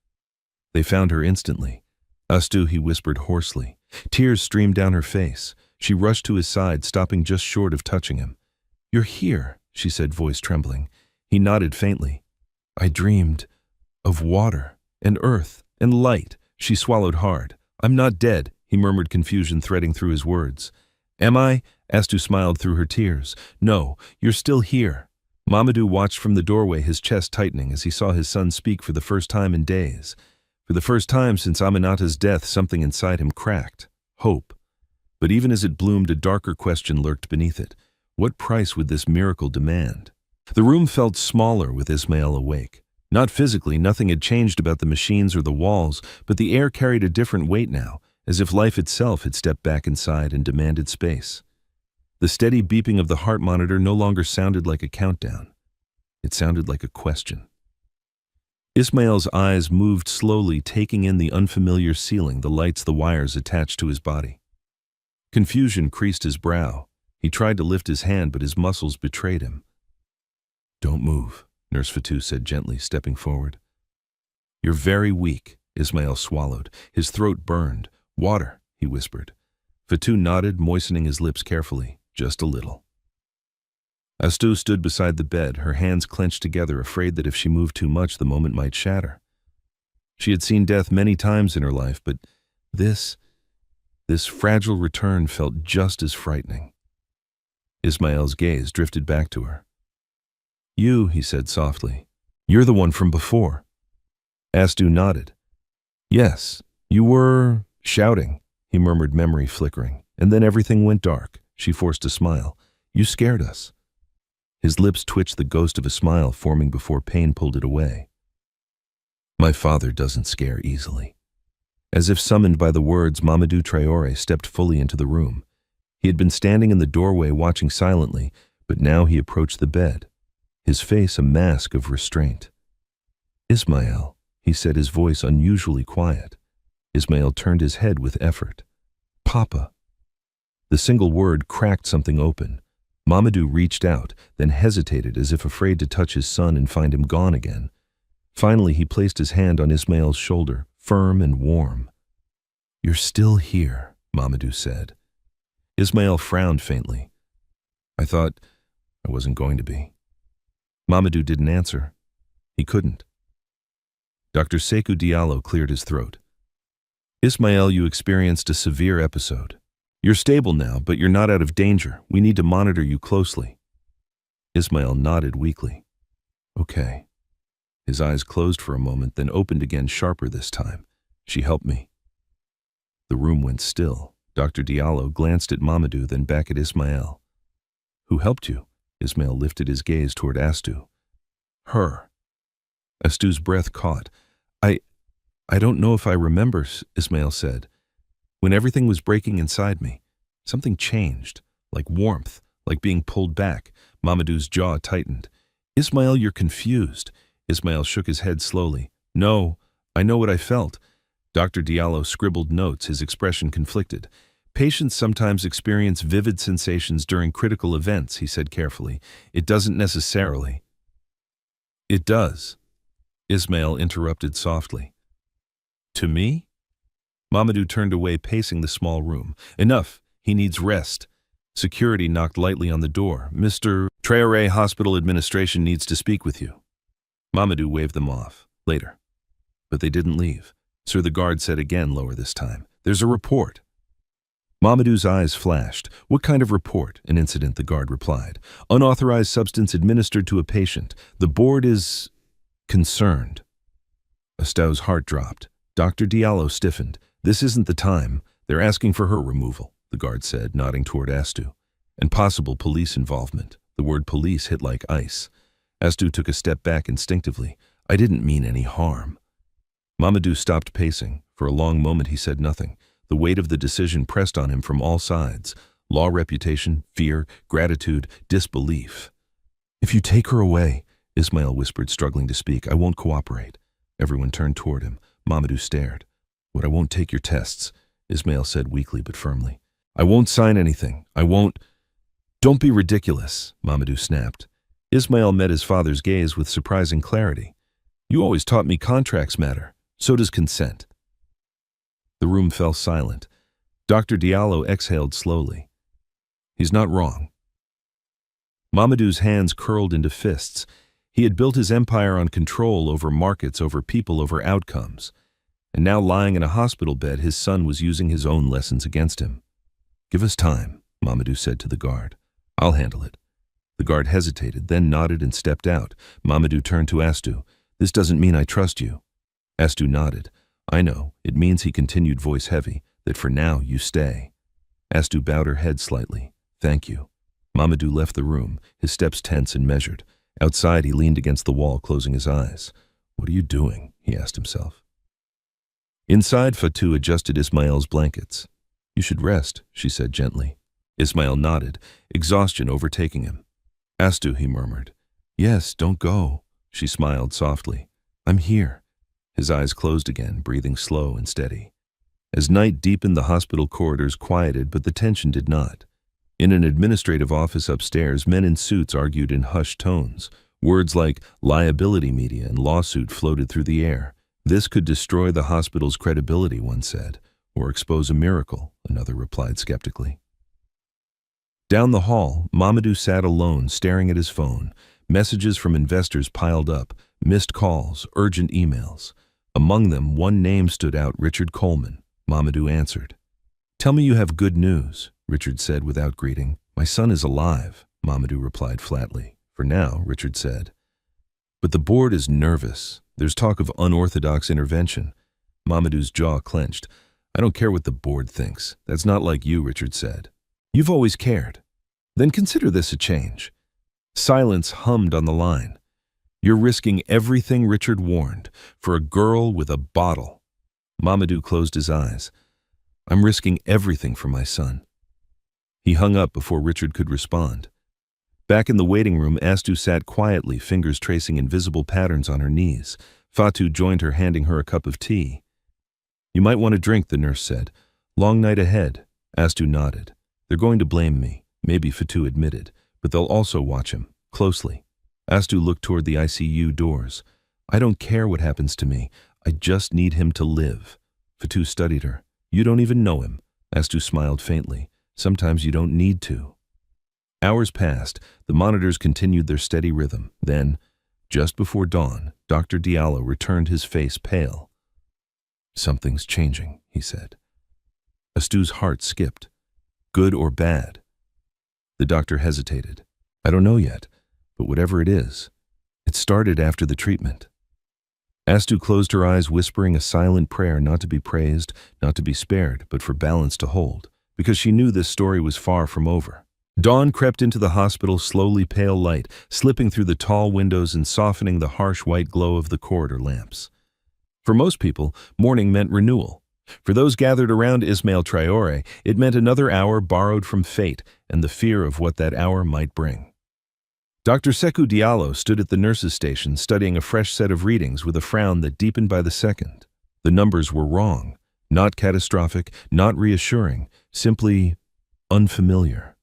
They found her instantly. Astu, he whispered hoarsely. Tears streamed down her face. She rushed to his side, stopping just short of touching him. You're here, she said, voice trembling. He nodded faintly. I dreamed of water and earth and light. She swallowed hard. I'm not dead, he murmured, confusion threading through his words. Am I? Astu smiled through her tears. No, you're still here. Mamadou watched from the doorway, his chest tightening as he saw his son speak for the first time in days. For the first time since Aminata's death, something inside him cracked. Hope. But even as it bloomed, a darker question lurked beneath it. What price would this miracle demand? The room felt smaller with Ismail awake. Not physically, nothing had changed about the machines or the walls, but the air carried a different weight now, as if life itself had stepped back inside and demanded space. The steady beeping of the heart monitor no longer sounded like a countdown. It sounded like a question. Ismail's eyes moved slowly, taking in the unfamiliar ceiling, the lights, the wires attached to his body. Confusion creased his brow. He tried to lift his hand, but his muscles betrayed him. Don't move, Nurse Fatou said gently, stepping forward. You're very weak, Ismail swallowed. His throat burned. Water, he whispered. Fatou nodded, moistening his lips carefully, just a little. Astu stood beside the bed, her hands clenched together, afraid that if she moved too much, the moment might shatter. She had seen death many times in her life, but this fragile return felt just as frightening. Ismail's gaze drifted back to her. You, he said softly. You're the one from before. Astu nodded. Yes, you were shouting, he murmured, memory flickering. And then everything went dark. She forced a smile. You scared us. His lips twitched, the ghost of a smile forming before pain pulled it away. My father doesn't scare easily. As if summoned by the words, Mamadou Traore stepped fully into the room. He had been standing in the doorway watching silently, but now he approached the bed, his face a mask of restraint. Ismail, he said, his voice unusually quiet. Ismail turned his head with effort. Papa. The single word cracked something open. Mamadou reached out, then hesitated as if afraid to touch his son and find him gone again. Finally, he placed his hand on Ismail's shoulder, firm and warm. "You're still here," Mamadou said. Ismail frowned faintly. "I thought I wasn't going to be." Mamadou didn't answer. He couldn't. Dr. Sekou Diallo cleared his throat. "Ismail, you experienced a severe episode. You're stable now, but you're not out of danger. We need to monitor you closely." Ismail nodded weakly. "Okay." His eyes closed for a moment, then opened again sharper this time. "She helped me." The room went still. Dr. Diallo glanced at Mamadou, then back at Ismail. "Who helped you?" Ismail lifted his gaze toward Astou. "Her." Astou's breath caught. I don't know if I remember," Ismail said. "When everything was breaking inside me, something changed, like warmth, like being pulled back." Mamadou's jaw tightened. "Ismail, you're confused." Ismail shook his head slowly. "No, I know what I felt." Dr. Diallo scribbled notes, his expression conflicted. "Patients sometimes experience vivid sensations during critical events," he said carefully. "It doesn't necessarily." "It does," Ismail interrupted softly. "To me?" Mamadou turned away, pacing the small room. "Enough. He needs rest." Security knocked lightly on the door. "Mr. Traoré, hospital administration needs to speak with you." Mamadou waved them off. "Later." But they didn't leave. "Sir," the guard said again, lower this time. "There's a report." Mamadou's eyes flashed. "What kind of report?" "An incident," the guard replied. "Unauthorized substance administered to a patient. The board is concerned." Astou's heart dropped. Dr. Diallo stiffened. "This isn't the time. They're asking for her removal," the guard said, nodding toward Astou. "And possible police involvement." The word police hit like ice. Astou took a step back instinctively. "I didn't mean any harm." Mamadou stopped pacing. For a long moment he said nothing. The weight of the decision pressed on him from all sides. Law, reputation, fear, gratitude, disbelief. "If you take her away," Ismail whispered, struggling to speak, "I won't cooperate." Everyone turned toward him. Mamadou stared. "What, I won't take your tests?" Ismail said weakly but firmly. "I won't sign anything. I won't—" "Don't be ridiculous," Mamadou snapped. Ismail met his father's gaze with surprising clarity. "You always taught me contracts matter. So does consent." The room fell silent. Dr. Diallo exhaled slowly. "He's not wrong." Mamadou's hands curled into fists. He had built his empire on control over markets, over people, over outcomes. And now, lying in a hospital bed, his son was using his own lessons against him. "Give us time," Mamadou said to the guard. "I'll handle it." The guard hesitated, then nodded and stepped out. Mamadou turned to Astou. "This doesn't mean I trust you." Astou nodded. "I know. It means," he continued, voice heavy, "that for now you stay." Astou bowed her head slightly. "Thank you." Mamadou left the room, his steps tense and measured. Outside, he leaned against the wall, closing his eyes. "What are you doing?" he asked himself. Inside, Fatou adjusted Ismail's blankets. "You should rest," she said gently. Ismail nodded, exhaustion overtaking him. "Astou," he murmured. "Yes, don't go." She smiled softly. "I'm here." His eyes closed again, breathing slow and steady. As night deepened, the hospital corridors quieted, but the tension did not. In an administrative office upstairs, men in suits argued in hushed tones. Words like liability media and lawsuit floated through the air. "This could destroy the hospital's credibility," one said, "or expose a miracle," another replied skeptically. Down the hall, Mamadou sat alone, staring at his phone. Messages from investors piled up, missed calls, urgent emails. Among them, one name stood out, Richard Coleman. Mamadou answered. "Tell me you have good news," Richard said without greeting. "My son is alive," Mamadou replied flatly. "For now," Richard said. "But the board is nervous. There's talk of unorthodox intervention." Mamadou's jaw clenched. "I don't care what the board thinks. That's not like you," Richard said. "You've always cared. Then consider this a change." Silence hummed on the line. "You're risking everything," Richard warned, "for a girl with a bottle." Mamadou closed his eyes. "I'm risking everything for my son." He hung up before Richard could respond. Back in the waiting room, Astou sat quietly, fingers tracing invisible patterns on her knees. Fatou joined her, handing her a cup of tea. "You might want a drink," the nurse said. "Long night ahead." Astou nodded. "They're going to blame me," maybe Fatou admitted, "but they'll also watch him, closely." Astou looked toward the ICU doors. I don't care what happens to me. I just need him to live. Fatou studied her. You don't even know him. Astu smiled faintly. Sometimes you don't need to. Hours passed. The monitors continued their steady rhythm. Then, just before dawn, Dr. Diallo returned, his face pale. Something's changing, he said. Astu's heart skipped. Good or bad? The doctor hesitated. I don't know yet, but whatever it is, it started after the treatment. Astu closed her eyes, whispering a silent prayer, not to be praised, not to be spared, but for balance to hold, because she knew this story was far from over. Dawn crept into the hospital, slowly, pale light, slipping through the tall windows and softening the harsh white glow of the corridor lamps. For most people, morning meant renewal. For those gathered around Ismail Traore, it meant another hour borrowed from fate and the fear of what that hour might bring. Dr. Sekou Diallo stood at the nurses' station, studying a fresh set of readings with a frown that deepened by the second. The numbers were wrong, not catastrophic, not reassuring, simply unfamiliar.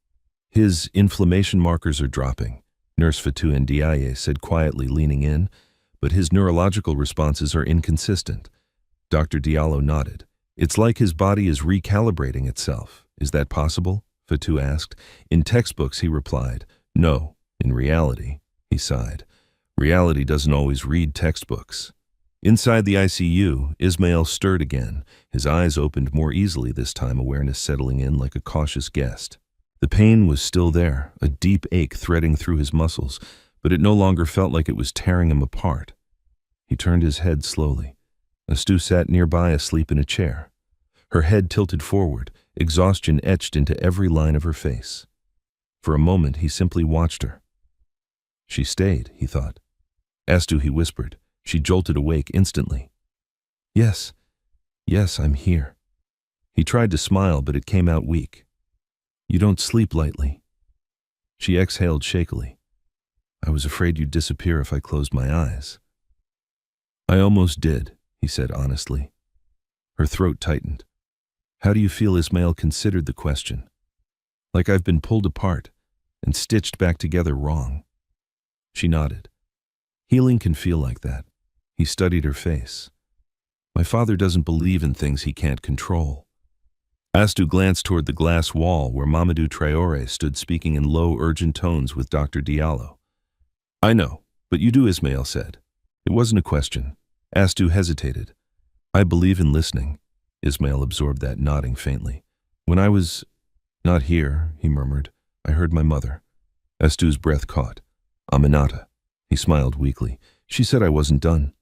His inflammation markers are dropping, Nurse Fatou Ndiaye said quietly, leaning in, but his neurological responses are inconsistent. Dr. Diallo nodded. It's like his body is recalibrating itself. Is that possible? Fatou asked. In textbooks, he replied. No. In reality, he sighed. Reality doesn't always read textbooks. Inside the ICU, Ismail stirred again. His eyes opened more easily this time, awareness settling in like a cautious guest. The pain was still there, a deep ache threading through his muscles, but it no longer felt like it was tearing him apart. He turned his head slowly. Astu sat nearby, asleep in a chair. Her head tilted forward, exhaustion etched into every line of her face. For a moment, he simply watched her. She stayed, he thought. Astu, he whispered. She jolted awake instantly. Yes, I'm here. He tried to smile, but it came out weak. You don't sleep lightly. She exhaled shakily. I was afraid you'd disappear if I closed my eyes. I almost did, he said honestly. Her throat tightened. How do you feel? Ismail considered the question. Like I've been pulled apart and stitched back together wrong. She nodded. Healing can feel like that. He studied her face. My father doesn't believe in things he can't control. Astu glanced toward the glass wall where Mamadou Traore stood, speaking in low, urgent tones with Dr. Diallo. I know, but you do, Ismail said. It wasn't a question. Astu hesitated. I believe in listening. Ismail absorbed that, nodding faintly. When I was not here, he murmured, I heard my mother. Astu's breath caught. Aminata. He smiled weakly. She said I wasn't done.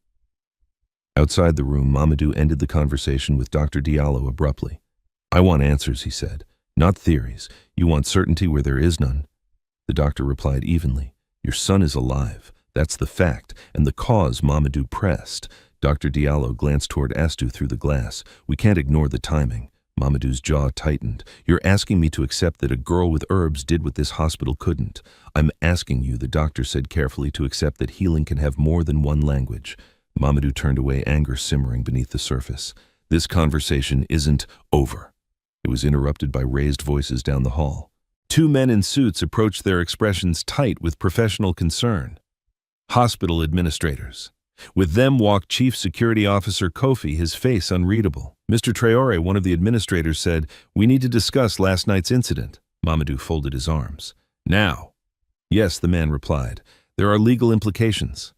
Outside the room, Mamadou ended the conversation with Dr. Diallo abruptly. I want answers, he said, not theories. You want certainty where there is none. The doctor replied evenly. Your son is alive. That's the fact, and the cause. Mamadou pressed. Dr. Diallo glanced toward Astu through the glass. We can't ignore the timing. Mamadou's jaw tightened. You're asking me to accept that a girl with herbs did what this hospital couldn't. I'm asking you, the doctor said carefully, to accept that healing can have more than one language. Mamadou turned away, anger simmering beneath the surface. This conversation isn't over. It was interrupted by raised voices down the hall. Two men in suits approached, their expressions tight with professional concern. Hospital administrators. With them walked Chief Security Officer Kofi, his face unreadable. Mr. Traore, one of the administrators, said, We need to discuss last night's incident. Mamadou folded his arms. Now. Yes, the man replied. There are legal implications.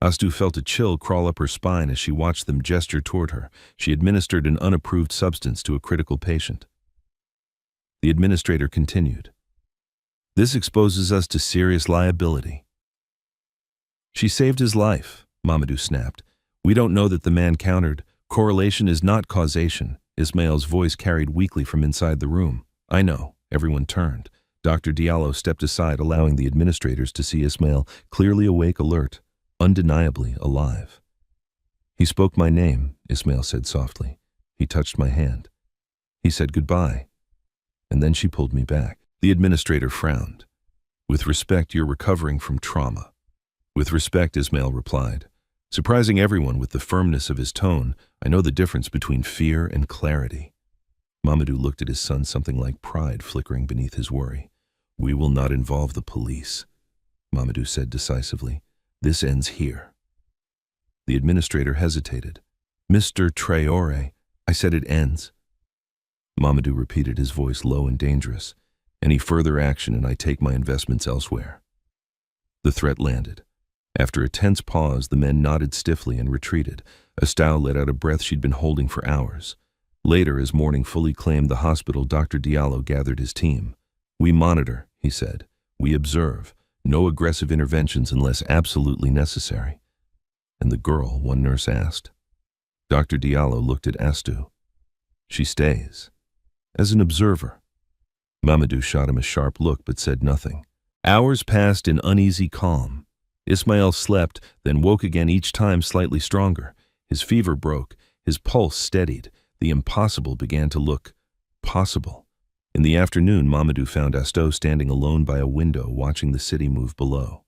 Astu felt a chill crawl up her spine as she watched them gesture toward her. She administered an unapproved substance to a critical patient. The administrator continued. This exposes us to serious liability. She saved his life, Mamadou snapped. We don't know that, the man countered. Correlation is not causation. Ismail's voice carried weakly from inside the room. I know. Everyone turned. Dr. Diallo stepped aside, allowing the administrators to see Ismail, clearly awake, alert, undeniably alive. He spoke my name, Ismail said softly. He touched my hand. He said goodbye. And then she pulled me back. The administrator frowned. With respect, you're recovering from trauma. With respect, Ismail replied. Surprising everyone with the firmness of his tone, I know the difference between fear and clarity. Mamadou looked at his son, something like pride flickering beneath his worry. We will not involve the police, Mamadou said decisively. This ends here. The administrator hesitated. Mr. Traore, I said it ends. Mamadou repeated, his voice low and dangerous. Any further action and I take my investments elsewhere. The threat landed. After a tense pause, the men nodded stiffly and retreated. Astou let out a breath she'd been holding for hours. Later, as morning fully claimed the hospital, Dr. Diallo gathered his team. We monitor, he said. We observe. No aggressive interventions unless absolutely necessary. And the girl, one nurse asked. Dr. Diallo looked at Astou. She stays. As an observer. Mamadou shot him a sharp look but said nothing. Hours passed in uneasy calm. Ismail slept, then woke again, each time slightly stronger. His fever broke, his pulse steadied. The impossible began to look possible. In the afternoon, Mamadou found Astou standing alone by a window, watching the city move below.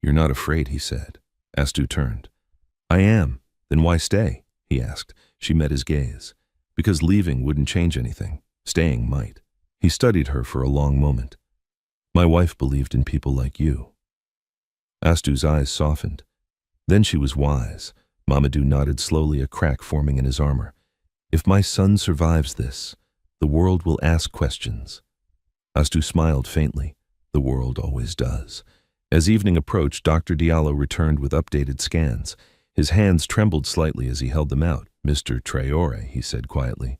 You're not afraid, he said. Astou turned. I am. Then why stay? He asked. She met his gaze. Because leaving wouldn't change anything. Staying might. He studied her for a long moment. My wife believed in people like you. Astou's eyes softened. Then she was wise. Mamadou nodded slowly, a crack forming in his armor. If my son survives this, the world will ask questions. Astou smiled faintly. The world always does. As evening approached, Dr. Diallo returned with updated scans. His hands trembled slightly as he held them out. Mr. Traore, he said quietly.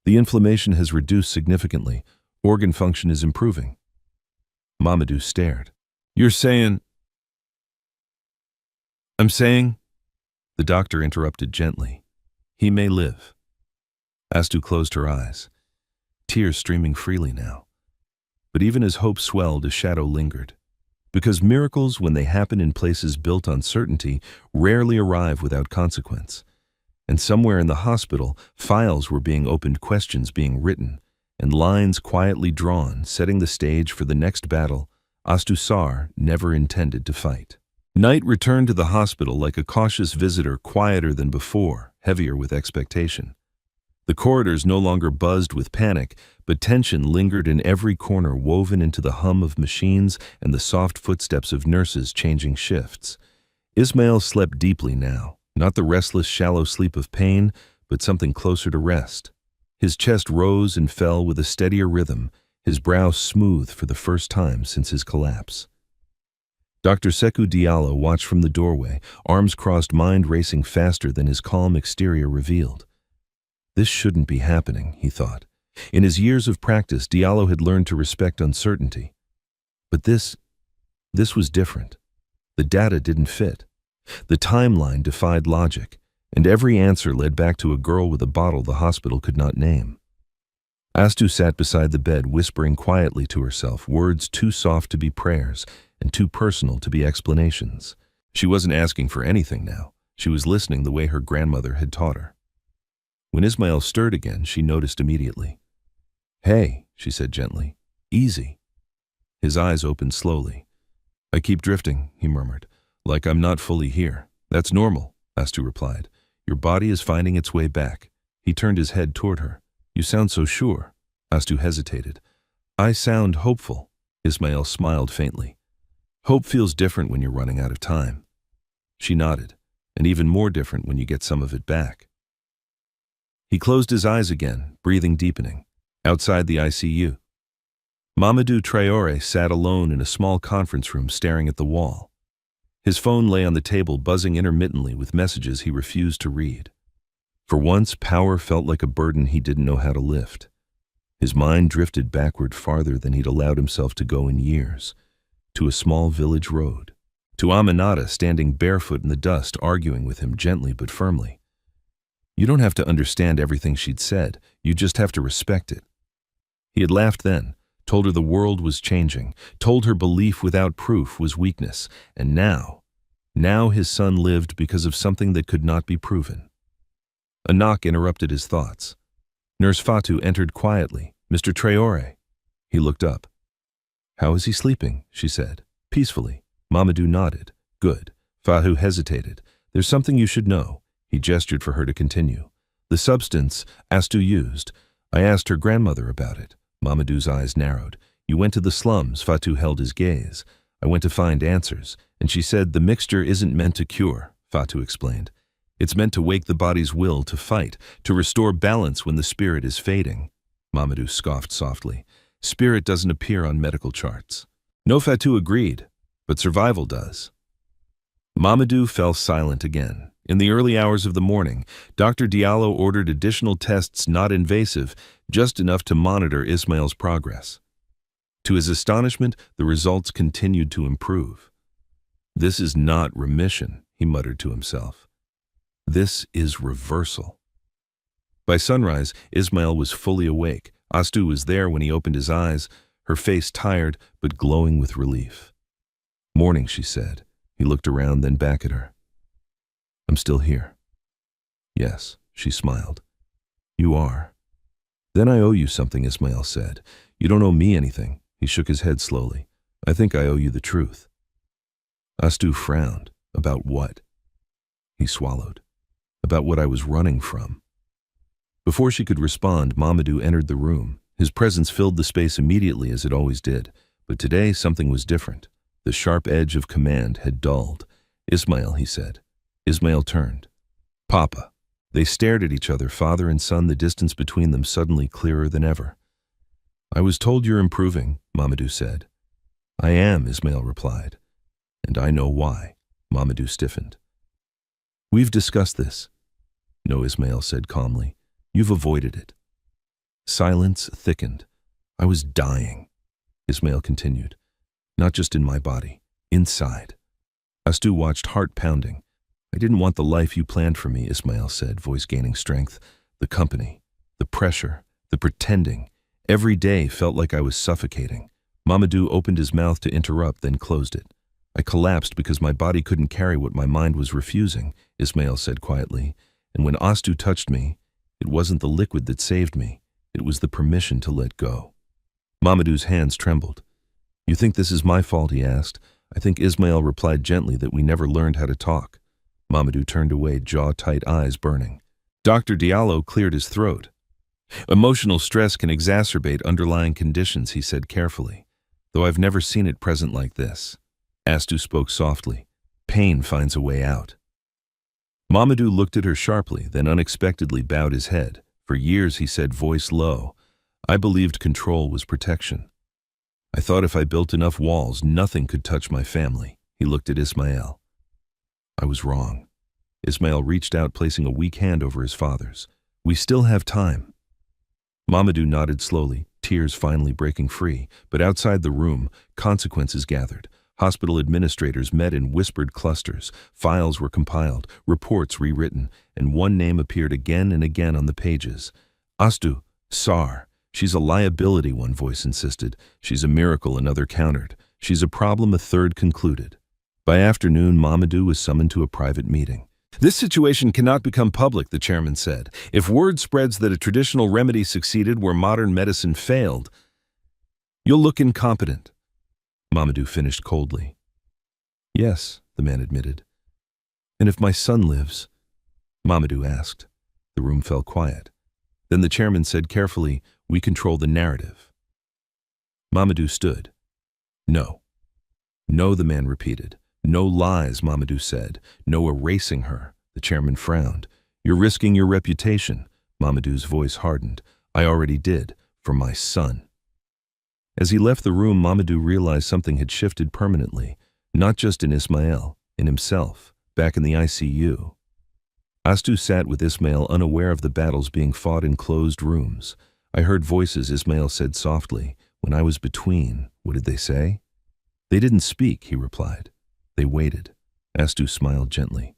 The inflammation has reduced significantly. Organ function is improving. Mamadou stared. You're saying... I'm saying... The doctor interrupted gently. He may live. Astou closed her eyes, tears streaming freely now. But even as hope swelled, a shadow lingered. Because miracles, when they happen in places built on certainty, rarely arrive without consequence. And somewhere in the hospital, files were being opened, questions being written, and lines quietly drawn, setting the stage for the next battle Astou Sarr never intended to fight. Night returned to the hospital like a cautious visitor, quieter than before, heavier with expectation. The corridors no longer buzzed with panic, but tension lingered in every corner, woven into the hum of machines and the soft footsteps of nurses changing shifts. Ismail slept deeply now, not the restless, shallow sleep of pain, but something closer to rest. His chest rose and fell with a steadier rhythm, his brow smooth for the first time since his collapse. Dr. Sekou Diallo watched from the doorway, arms crossed, mind racing faster than his calm exterior revealed. This shouldn't be happening, he thought. In his years of practice, Diallo had learned to respect uncertainty. But this was different. The data didn't fit. The timeline defied logic, and every answer led back to a girl with a bottle the hospital could not name. Astou sat beside the bed, whispering quietly to herself, words too soft to be prayers and too personal to be explanations. She wasn't asking for anything now. She was listening the way her grandmother had taught her. When Ismail stirred again, she noticed immediately. Hey, she said gently. Easy. His eyes opened slowly. I keep drifting, he murmured, like I'm not fully here. That's normal, Astou replied. Your body is finding its way back. He turned his head toward her. You sound so sure. Astou hesitated. I sound hopeful. Ismail smiled faintly. Hope feels different when you're running out of time. She nodded, and even more different when you get some of it back. He closed his eyes again, breathing deepening. Outside the ICU, Mamadou Traore sat alone in a small conference room, staring at the wall. His phone lay on the table, buzzing intermittently with messages he refused to read. For once, power felt like a burden he didn't know how to lift. His mind drifted backward farther than he'd allowed himself to go in years, to a small village road, to Aminata standing barefoot in the dust, arguing with him gently but firmly. You don't have to understand everything she'd said, you just have to respect it. He had laughed then, told her the world was changing, told her belief without proof was weakness, and now his son lived because of something that could not be proven. A knock interrupted his thoughts. Nurse Fatou entered quietly. Mr. Traore. He looked up. How is he sleeping? She said, peacefully. Mamadou nodded. Good. Fatou hesitated. There's something you should know. He gestured for her to continue. The substance Astou used. I asked her grandmother about it. Mamadou's eyes narrowed. You went to the slums. Fatou held his gaze. I went to find answers, and she said the mixture isn't meant to cure. Fatu explained. It's meant to wake the body's will to fight, to restore balance when the spirit is fading. Mamadou scoffed softly. Spirit doesn't appear on medical charts. No, Fatu agreed, but survival does. Mamadou fell silent again. In the early hours of the morning, Dr. Diallo ordered additional tests not invasive, just enough to monitor Ismail's progress. To his astonishment, the results continued to improve. This is not remission, he muttered to himself. This is reversal. By sunrise, Ismail was fully awake. Astou was there when he opened his eyes, her face tired but glowing with relief. Morning, she said. He looked around, then back at her. I'm still here. Yes, she smiled. You are. Then I owe you something, Ismail said. You don't owe me anything. He shook his head slowly. I think I owe you the truth. Astou frowned. About what? He swallowed. About what I was running from. Before she could respond, Mamadou entered the room. His presence filled the space immediately as it always did. But today something was different. The sharp edge of command had dulled. Ismail, he said. Ismail turned. Papa. They stared at each other, father and son, the distance between them suddenly clearer than ever. I was told you're improving, Mamadou said. I am, Ismail replied. And I know why. Mamadou stiffened. We've discussed this. No, Ismail said calmly. You've avoided it. Silence thickened. I was dying, Ismail continued. Not just in my body, inside. Astou watched, heart pounding. I didn't want the life you planned for me, Ismail said, voice gaining strength. The company, the pressure, the pretending. Every day felt like I was suffocating. Mamadou opened his mouth to interrupt, then closed it. I collapsed because my body couldn't carry what my mind was refusing, Ismail said quietly. And when Astou touched me, it wasn't the liquid that saved me. It was the permission to let go. Mamadou's hands trembled. You think this is my fault, he asked. I think Ismail replied gently that we never learned how to talk. Mamadou turned away, jaw-tight, eyes burning. Dr. Diallo cleared his throat. Emotional stress can exacerbate underlying conditions, he said carefully, though I've never seen it present like this. Astou spoke softly. Pain finds a way out. Mamadou looked at her sharply, then unexpectedly bowed his head. For years, he said, voice low, I believed control was protection. I thought if I built enough walls, nothing could touch my family. He looked at Ismail. I was wrong. Ismail reached out, placing a weak hand over his father's. We still have time. Mamadou nodded slowly, tears finally breaking free, but outside the room, consequences gathered. Hospital administrators met in whispered clusters, files were compiled, reports rewritten, and one name appeared again and again on the pages. Astou, Sar. She's a liability, one voice insisted. She's a miracle, another countered. She's a problem, a third concluded. By afternoon, Mamadou was summoned to a private meeting. This situation cannot become public, the chairman said. If word spreads that a traditional remedy succeeded where modern medicine failed, you'll look incompetent. Mamadou finished coldly. Yes, the man admitted. And if my son lives? Mamadou asked. The room fell quiet. Then the chairman said carefully, we control the narrative. Mamadou stood. No. No, the man repeated. No lies, Mamadou said. No erasing her. The chairman frowned. You're risking your reputation. Mamadou's voice hardened. I already did. For my son. As he left the room, Mamadou realized something had shifted permanently. Not just in Ismail, in himself, back in the ICU. Astou sat with Ismail, unaware of the battles being fought in closed rooms. I heard voices, Ismail said softly. When I was between, what did they say? They didn't speak, he replied. They waited. Astou smiled gently.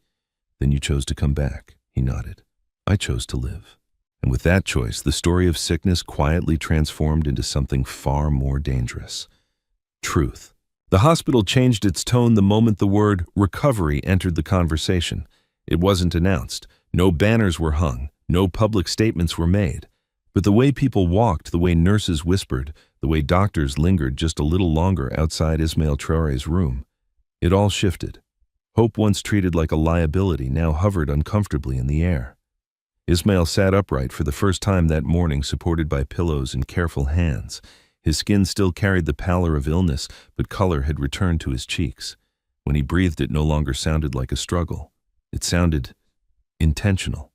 Then you chose to come back, he nodded. I chose to live. And with that choice, the story of sickness quietly transformed into something far more dangerous. Truth. The hospital changed its tone the moment the word recovery entered the conversation. It wasn't announced. No banners were hung. No public statements were made. But the way people walked, the way nurses whispered, the way doctors lingered just a little longer outside Ismail Traore's room, it all shifted. Hope, once treated like a liability, now hovered uncomfortably in the air. Ismail sat upright for the first time that morning, supported by pillows and careful hands. His skin still carried the pallor of illness, but color had returned to his cheeks. When he breathed, it no longer sounded like a struggle. It sounded intentional.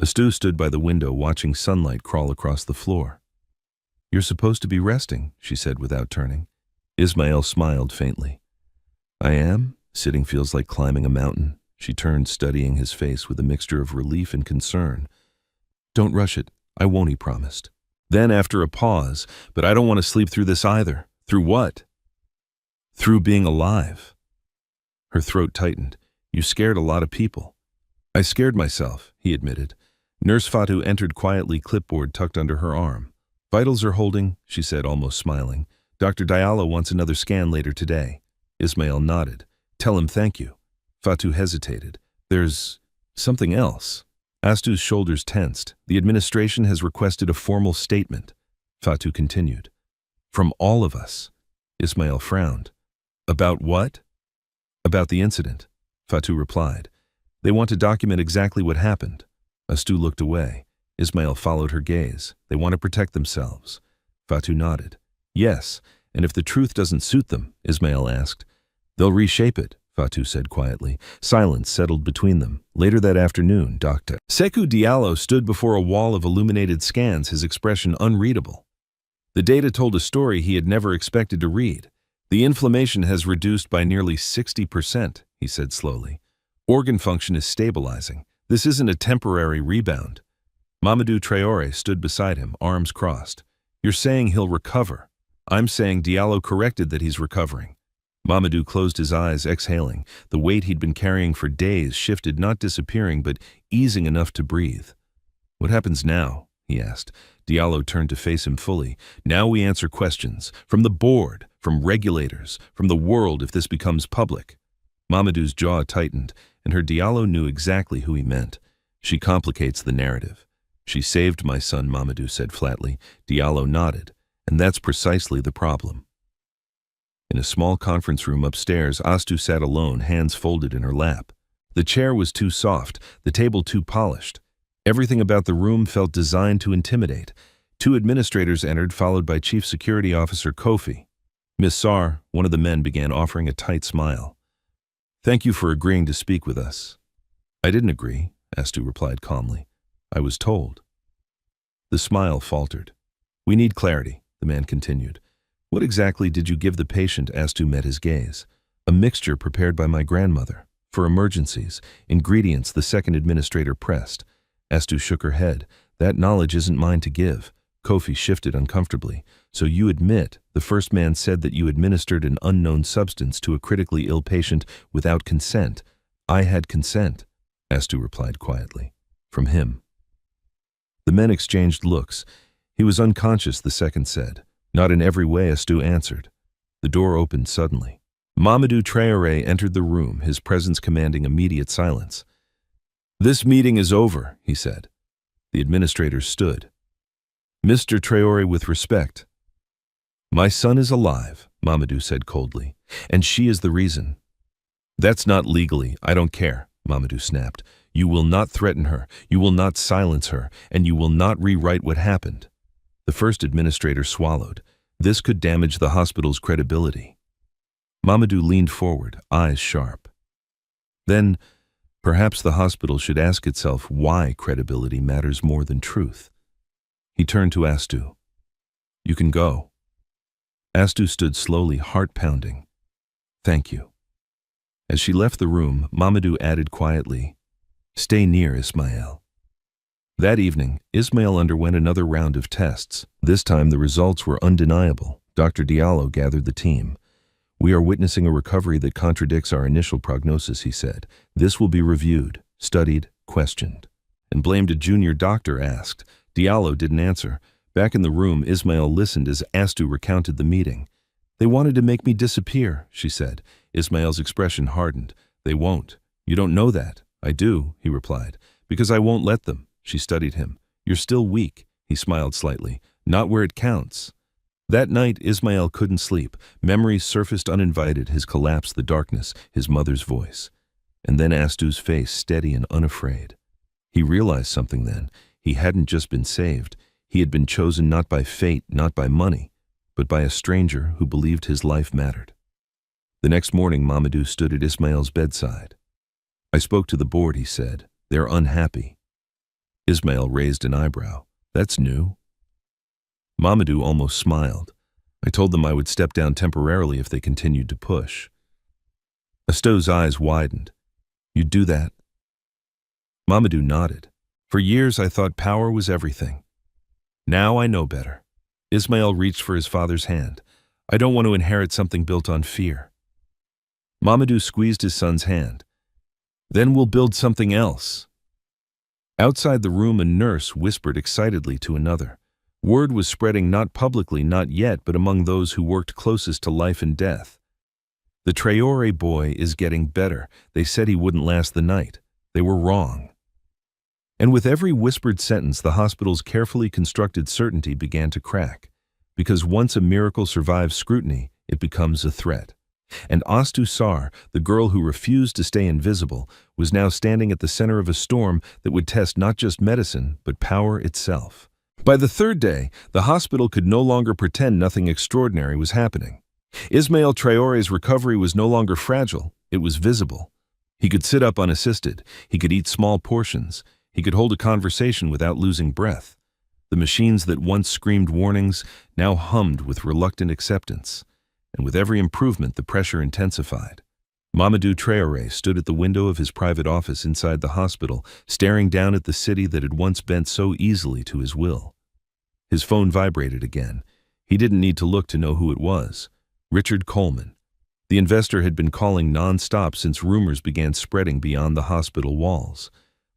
Astu stood by the window watching sunlight crawl across the floor. "You're supposed to be resting," she said without turning. Ismail smiled faintly. "I am? Sitting feels like climbing a mountain." She turned, studying his face with a mixture of relief and concern. "Don't rush it. I won't," he promised. Then, after a pause, "But I don't want to sleep through this either." "Through what?" "Through being alive." Her throat tightened. "You scared a lot of people." "I scared myself," he admitted. Nurse Fatu entered quietly, clipboard tucked under her arm. "Vitals are holding," she said, almost smiling. "Dr. Diallo wants another scan later today." Ismail nodded. "Tell him thank you." Fatu hesitated. "There's something else." Astu's shoulders tensed. "The administration has requested a formal statement," Fatu continued. "From all of us." Ismail frowned. "About what?" "About the incident," Fatu replied. "They want to document exactly what happened." Astu looked away. Ismail followed her gaze. "They want to protect themselves." Fatu nodded. "Yes, and if the truth doesn't suit them," Ismail asked. "They'll reshape it," Fatu said quietly. Silence settled between them. Later that afternoon, Dr. Sekou Diallo stood before a wall of illuminated scans, his expression unreadable. The data told a story he had never expected to read. "The inflammation has reduced by nearly 60%, he said slowly. "Organ function is stabilizing. This isn't a temporary rebound." Mamadou Traoré stood beside him, arms crossed. "You're saying he'll recover." "I'm saying Diallo corrected that he's recovering." Mamadou closed his eyes, exhaling. The weight he'd been carrying for days shifted, not disappearing, but easing enough to breathe. "What happens now?" he asked. Diallo turned to face him fully. "Now we answer questions. From the board, from regulators, from the world if this becomes public." Mamadou's jaw tightened, and her Diallo knew exactly who he meant. "She complicates the narrative." "She saved my son," Mamadou said flatly. Diallo nodded. "And that's precisely the problem." In a small conference room upstairs, Astu sat alone, hands folded in her lap. The chair was too soft, the table too polished. Everything about the room felt designed to intimidate. Two administrators entered, followed by Chief Security Officer Kofi. "Miss Sar," one of the men began, offering a tight smile. "Thank you for agreeing to speak with us." "I didn't agree," Astu replied calmly. "I was told." The smile faltered. "We need clarity," the man continued. "What exactly did you give the patient?" Astu met his gaze. "A mixture prepared by my grandmother. For emergencies. Ingredients," the second administrator pressed. Astu shook her head. "That knowledge isn't mine to give." Kofi shifted uncomfortably. "So you admit the first man said that you administered an unknown substance to a critically ill patient without consent." "I had consent," Astu replied quietly. "From him." The men exchanged looks. "He was unconscious," the second said. "Not in every way," Astu answered. The door opened suddenly. Mamadou Traoré entered the room, his presence commanding immediate silence. "This meeting is over," he said. The administrators stood. "Mr. Traoré, with respect." "My son is alive," Mamadou said coldly, "and she is the reason." "That's not legally. I don't care," Mamadou snapped. "You will not threaten her, you will not silence her, and you will not rewrite what happened." The first administrator swallowed. This could damage the hospital's credibility. Mamadou leaned forward, eyes sharp. "Then, perhaps the hospital should ask itself why credibility matters more than truth." He turned to Astu. "You can go." Astu stood slowly, heart pounding. "Thank you." As she left the room, Mamadou added quietly, "Stay near Ismail." That evening, Ismail underwent another round of tests. This time the results were undeniable. Dr. Diallo gathered the team. "We are witnessing a recovery that contradicts our initial prognosis," he said. "This will be reviewed, studied, questioned." "And blamed a junior doctor?" asked. Diallo didn't answer. Back in the room, Ismail listened as Astu recounted the meeting. "They wanted to make me disappear," she said. Ismail's expression hardened. "They won't. You don't know that." "I do," he replied. "Because I won't let them." She studied him. "You're still weak," he smiled slightly. "Not where it counts." That night, Ismail couldn't sleep. Memories surfaced uninvited, his collapse, the darkness, his mother's voice. And then Astu's face, steady and unafraid. He realized something then. He hadn't just been saved. He had been chosen not by fate, not by money, but by a stranger who believed his life mattered. The next morning, Mamadou stood at Ismail's bedside. I spoke to the board, he said. They're unhappy. Ismail raised an eyebrow. That's new. Mamadou almost smiled. I told them I would step down temporarily if they continued to push. Astou's eyes widened. You'd do that? Mamadou nodded. For years I thought power was everything. Now I know better. Ismail reached for his father's hand. I don't want to inherit something built on fear. Mamadou squeezed his son's hand. Then we'll build something else. Outside the room, a nurse whispered excitedly to another. Word was spreading, not publicly, not yet, but among those who worked closest to life and death. The Traore boy is getting better. They said he wouldn't last the night. They were wrong. And with every whispered sentence, the hospital's carefully constructed certainty began to crack. Because once a miracle survives scrutiny, it becomes a threat. And Astou Sarr, the girl who refused to stay invisible, was now standing at the center of a storm that would test not just medicine, but power itself. By the third day, the hospital could no longer pretend nothing extraordinary was happening. Ismail Traore's recovery was no longer fragile, it was visible. He could sit up unassisted, he could eat small portions, he could hold a conversation without losing breath. The machines that once screamed warnings now hummed with reluctant acceptance. And with every improvement, the pressure intensified. Mamadou Traore stood at the window of his private office inside the hospital, staring down at the city that had once bent so easily to his will. His phone vibrated again. He didn't need to look to know who it was. Richard Coleman. The investor had been calling non-stop since rumors began spreading beyond the hospital walls.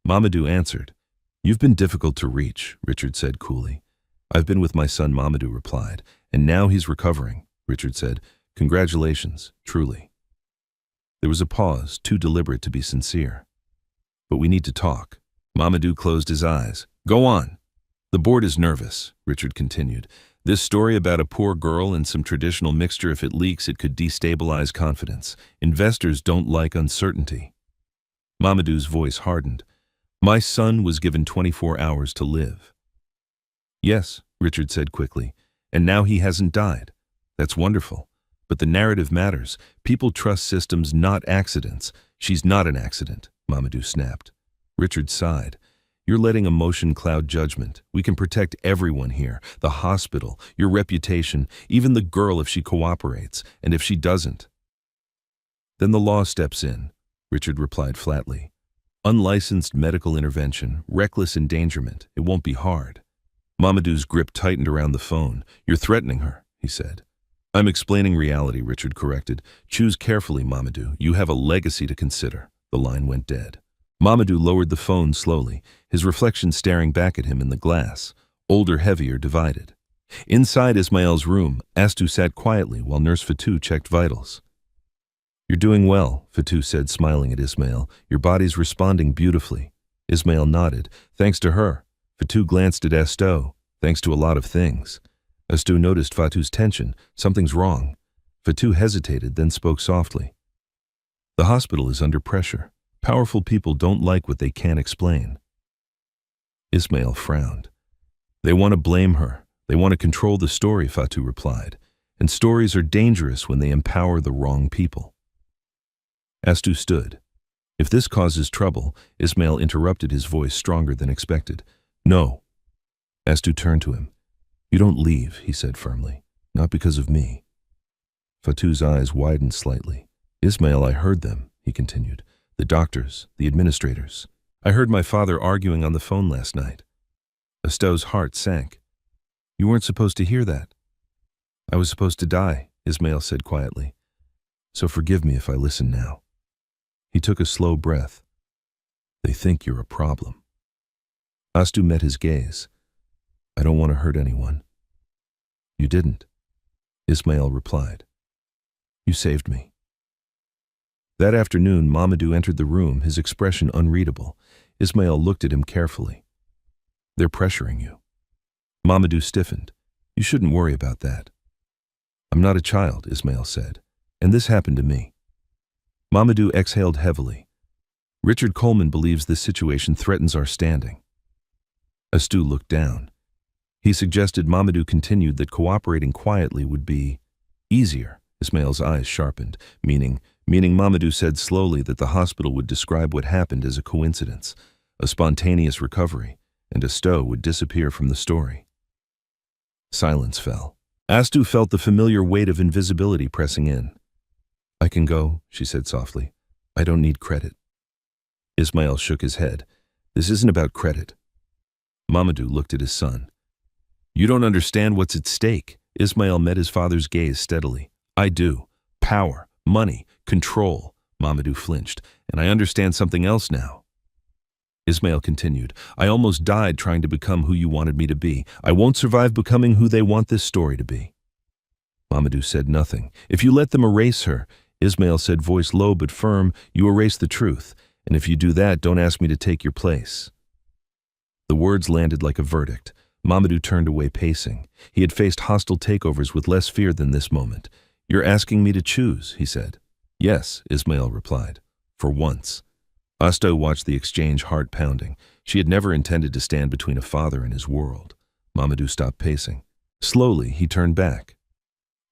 Mamadou answered. You've been difficult to reach, Richard said coolly. I've been with my son, Mamadou replied, and now he's recovering, Richard said. Congratulations, truly. There was a pause, too deliberate to be sincere. But we need to talk. Mamadou closed his eyes. Go on. The board is nervous, Richard continued. This story about a poor girl and some traditional mixture, if it leaks, it could destabilize confidence. Investors don't like uncertainty. Mamadou's voice hardened. My son was given 24 hours to live. Yes, Richard said quickly, and now he hasn't died. That's wonderful. But the narrative matters. People trust systems, not accidents. She's not an accident, Mamadou snapped. Richard sighed. You're letting emotion cloud judgment. We can protect everyone here. The hospital, your reputation, even the girl if she cooperates. And if she doesn't, then the law steps in, Richard replied flatly. Unlicensed medical intervention, reckless endangerment. It won't be hard. Mamadou's grip tightened around the phone. You're threatening her, he said. I'm explaining reality, Richard corrected. Choose carefully, Mamadou. You have a legacy to consider. The line went dead. Mamadou lowered the phone slowly, his reflection staring back at him in the glass, older, heavier, divided. Inside Ismail's room, Astou sat quietly while Nurse Fatou checked vitals. You're doing well, Fatou said, smiling at Ismail. Your body's responding beautifully. Ismail nodded. Thanks to her. Fatou glanced at Astou. Thanks to a lot of things. Astou noticed Fatou's tension. Something's wrong. Fatou hesitated, then spoke softly. The hospital is under pressure. Powerful people don't like what they can't explain. Ismail frowned. They want to blame her. They want to control the story, Fatou replied. And stories are dangerous when they empower the wrong people. Astou stood. If this causes trouble, Ismail interrupted, his voice stronger than expected. No. Astou turned to him. You don't leave, he said firmly. Not because of me. Fatou's eyes widened slightly. Ismail, I heard them, he continued. The doctors, the administrators. I heard my father arguing on the phone last night. Astou's heart sank. You weren't supposed to hear that. I was supposed to die, Ismail said quietly. So forgive me if I listen now. He took a slow breath. They think you're a problem. Astou met his gaze. I don't want to hurt anyone. You didn't, Ismail replied. You saved me. That afternoon, Mamadou entered the room, his expression unreadable. Ismail looked at him carefully. They're pressuring you. Mamadou stiffened. You shouldn't worry about that. I'm not a child, Ismail said, and this happened to me. Mamadou exhaled heavily. Richard Coleman believes this situation threatens our standing. Astou looked down. He suggested Mamadou continued that cooperating quietly would be easier. Ismail's eyes sharpened, meaning meaning Mamadou said slowly that the hospital would describe what happened as a coincidence, a spontaneous recovery, and Asto would disappear from the story. Silence fell. Astu felt the familiar weight of invisibility pressing in. "I can go," she said softly. "I don't need credit." Ismail shook his head. "This isn't about credit." Mamadou looked at his son. "You don't understand what's at stake." Ismail met his father's gaze steadily. "I do. Power, money, control." Mamadou flinched. "And I understand something else now." Ismail continued, "I almost died trying to become who you wanted me to be. I won't survive becoming who they want this story to be." Mamadou said nothing. "If you let them erase her," Ismail said, voice low but firm, "you erase the truth. And if you do that, don't ask me to take your place." The words landed like a verdict. Mamadou turned away pacing. He had faced hostile takeovers with less fear than this moment. "You're asking me to choose," he said. "Yes," Ismail replied. "For once." Asto watched the exchange, heart pounding. She had never intended to stand between a father and his world. Mamadou stopped pacing. Slowly, he turned back.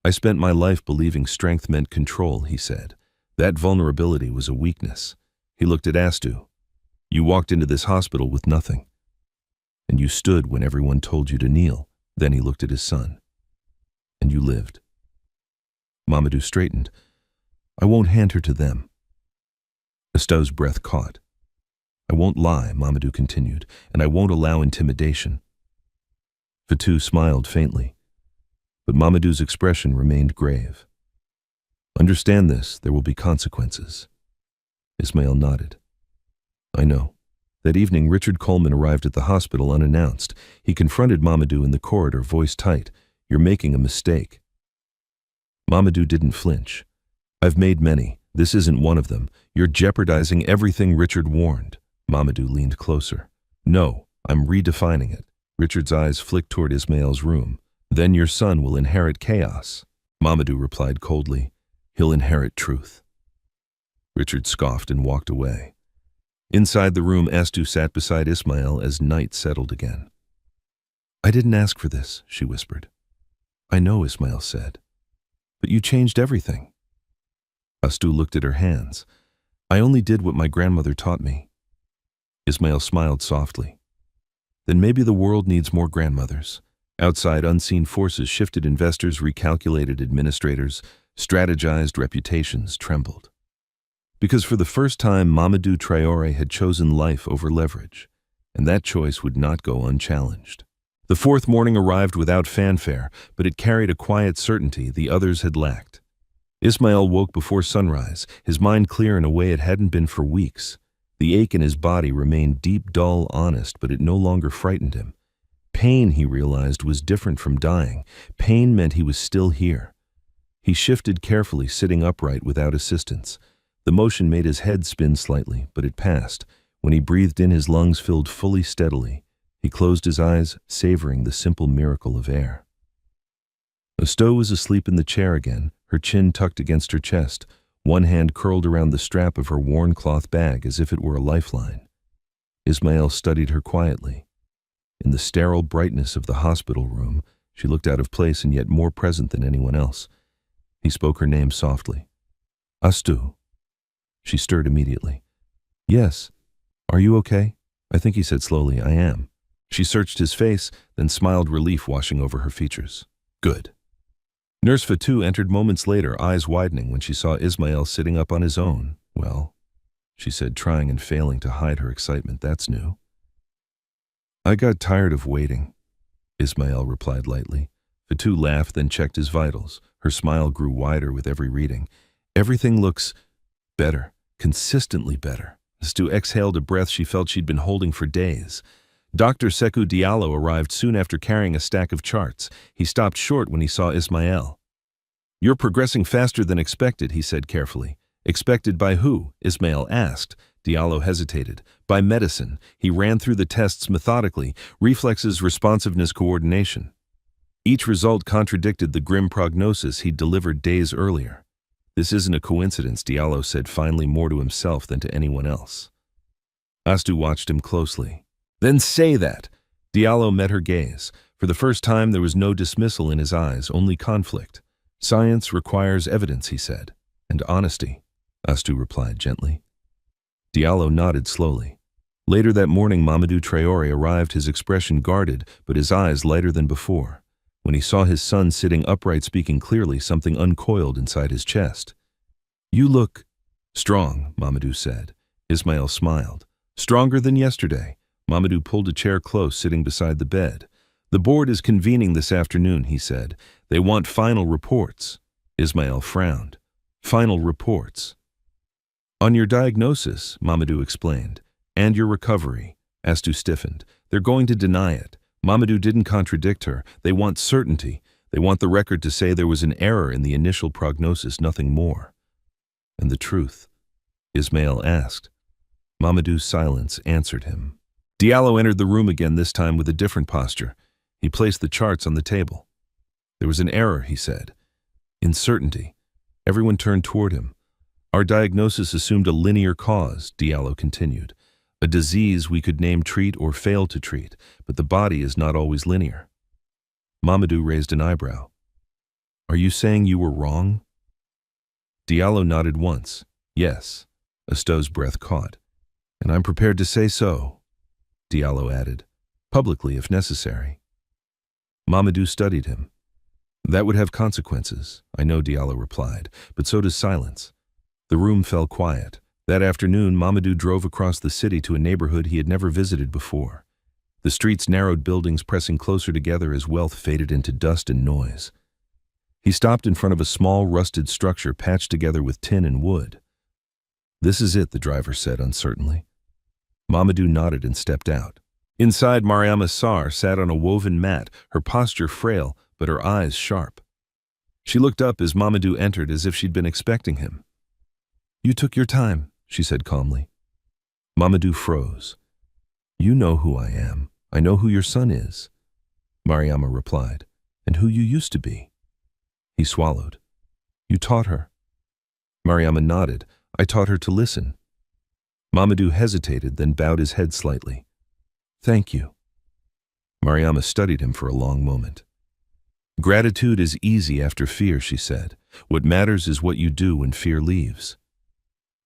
"I spent my life believing strength meant control," he said. "That vulnerability was a weakness." He looked at Astu. "You walked into this hospital with nothing. And you stood when everyone told you to kneel." Then he looked at his son. "And you lived." Mamadou straightened. "I won't hand her to them." Asto's breath caught. "I won't lie," Mamadou continued, "and I won't allow intimidation." Fatou smiled faintly, but Mamadou's expression remained grave. "Understand this, there will be consequences." Ismail nodded. "I know." That evening, Richard Coleman arrived at the hospital unannounced. He confronted Mamadou in the corridor, voice tight. "You're making a mistake." Mamadou didn't flinch. "I've made many. This isn't one of them. You're jeopardizing everything," Richard warned. Mamadou leaned closer. "No, I'm redefining it." Richard's eyes flicked toward Ismail's room. "Then your son will inherit chaos." Mamadou replied coldly, "He'll inherit truth." Richard scoffed and walked away. Inside the room, Astu sat beside Ismail as night settled again. "I didn't ask for this," she whispered. "I know," Ismail said. "But you changed everything." Astu looked at her hands. "I only did what my grandmother taught me." Ismail smiled softly. "Then maybe the world needs more grandmothers." Outside, unseen forces shifted, investors recalculated, administrators strategized, reputations trembled. Because for the first time, Mamadou Traoré had chosen life over leverage, and that choice would not go unchallenged. The fourth morning arrived without fanfare, but it carried a quiet certainty the others had lacked. Ismail woke before sunrise, his mind clear in a way it hadn't been for weeks. The ache in his body remained deep, dull, honest, but it no longer frightened him. Pain, he realized, was different from dying. Pain meant he was still here. He shifted carefully, sitting upright without assistance. The motion made his head spin slightly, but it passed. When he breathed in, his lungs filled fully, steadily. He closed his eyes, savoring the simple miracle of air. Asto was asleep in the chair again, her chin tucked against her chest, one hand curled around the strap of her worn cloth bag as if it were a lifeline. Ismail studied her quietly. In the sterile brightness of the hospital room, she looked out of place and yet more present than anyone else. He spoke her name softly. "Astu." She stirred immediately. "Yes. Are you okay?" "I think," he said slowly, "I am." She searched his face, then smiled, relief washing over her features. "Good." Nurse Fatou entered moments later, eyes widening when she saw Ismail sitting up on his own. "Well," she said, trying and failing to hide her excitement, "that's new." "I got tired of waiting," Ismail replied lightly. Fatou laughed, then checked his vitals. Her smile grew wider with every reading. "Everything looks better, consistently better." Stu exhaled a breath she felt she'd been holding for days. Dr. Sekou Diallo arrived soon after, carrying a stack of charts. He stopped short when he saw Ismail. "You're progressing faster than expected," he said carefully. "Expected by who?" Ismail asked. Diallo hesitated. "By medicine." He ran through the tests methodically, reflexes, responsiveness, coordination. Each result contradicted the grim prognosis he'd delivered days earlier. "This isn't a coincidence," Diallo said, finally, more to himself than to anyone else. Astu watched him closely. "Then say that." Diallo met her gaze. For the first time, there was no dismissal in his eyes, only conflict. "Science requires evidence," he said, "and honesty." Astu replied gently. Diallo nodded slowly. Later that morning, Mamadou Traoré arrived, his expression guarded, but his eyes lighter than before. When he saw his son sitting upright speaking clearly, something uncoiled inside his chest. "You look strong," Mamadou said. Ismail smiled. "Stronger than yesterday." Mamadou pulled a chair close, sitting beside the bed. "The board is convening this afternoon," he said. "They want final reports." Ismail frowned. "Final reports?" "On your diagnosis," Mamadou explained, "and your recovery." Astu stiffened. "They're going to deny it." Mamadou didn't contradict her. "They want certainty. They want the record to say there was an error in the initial prognosis, nothing more." "And the truth?" Ismail asked. Mamadou's silence answered him. Diallo entered the room again, this time with a different posture. He placed the charts on the table. "There was an error," he said. "In certainty." Everyone turned toward him. "Our diagnosis assumed a linear cause," Diallo continued. "A disease we could name, treat, or fail to treat, but the body is not always linear." Mamadou raised an eyebrow. "Are you saying you were wrong?" Diallo nodded once. "Yes." Asto's breath caught. "And I'm prepared to say so," Diallo added, "publicly if necessary." Mamadou studied him. "That would have consequences, I know," Diallo replied, "but so does silence." The room fell quiet. That afternoon, Mamadou drove across the city to a neighborhood he had never visited before. The streets narrowed, buildings pressing closer together as wealth faded into dust and noise. He stopped in front of a small, rusted structure patched together with tin and wood. "This is it," the driver said uncertainly. Mamadou nodded and stepped out. Inside, Mariama Sarr sat on a woven mat, her posture frail, but her eyes sharp. She looked up as Mamadou entered, as if she'd been expecting him. "You took your time," she said calmly. Mamadou froze. "You know who I am. I know who your son is," Mariama replied, "and who you used to be." He swallowed. "You taught her?" Mariama nodded. "I taught her to listen." Mamadou hesitated, then bowed his head slightly. "Thank you." Mariama studied him for a long moment. "Gratitude is easy after fear," she said. "What matters is what you do when fear leaves."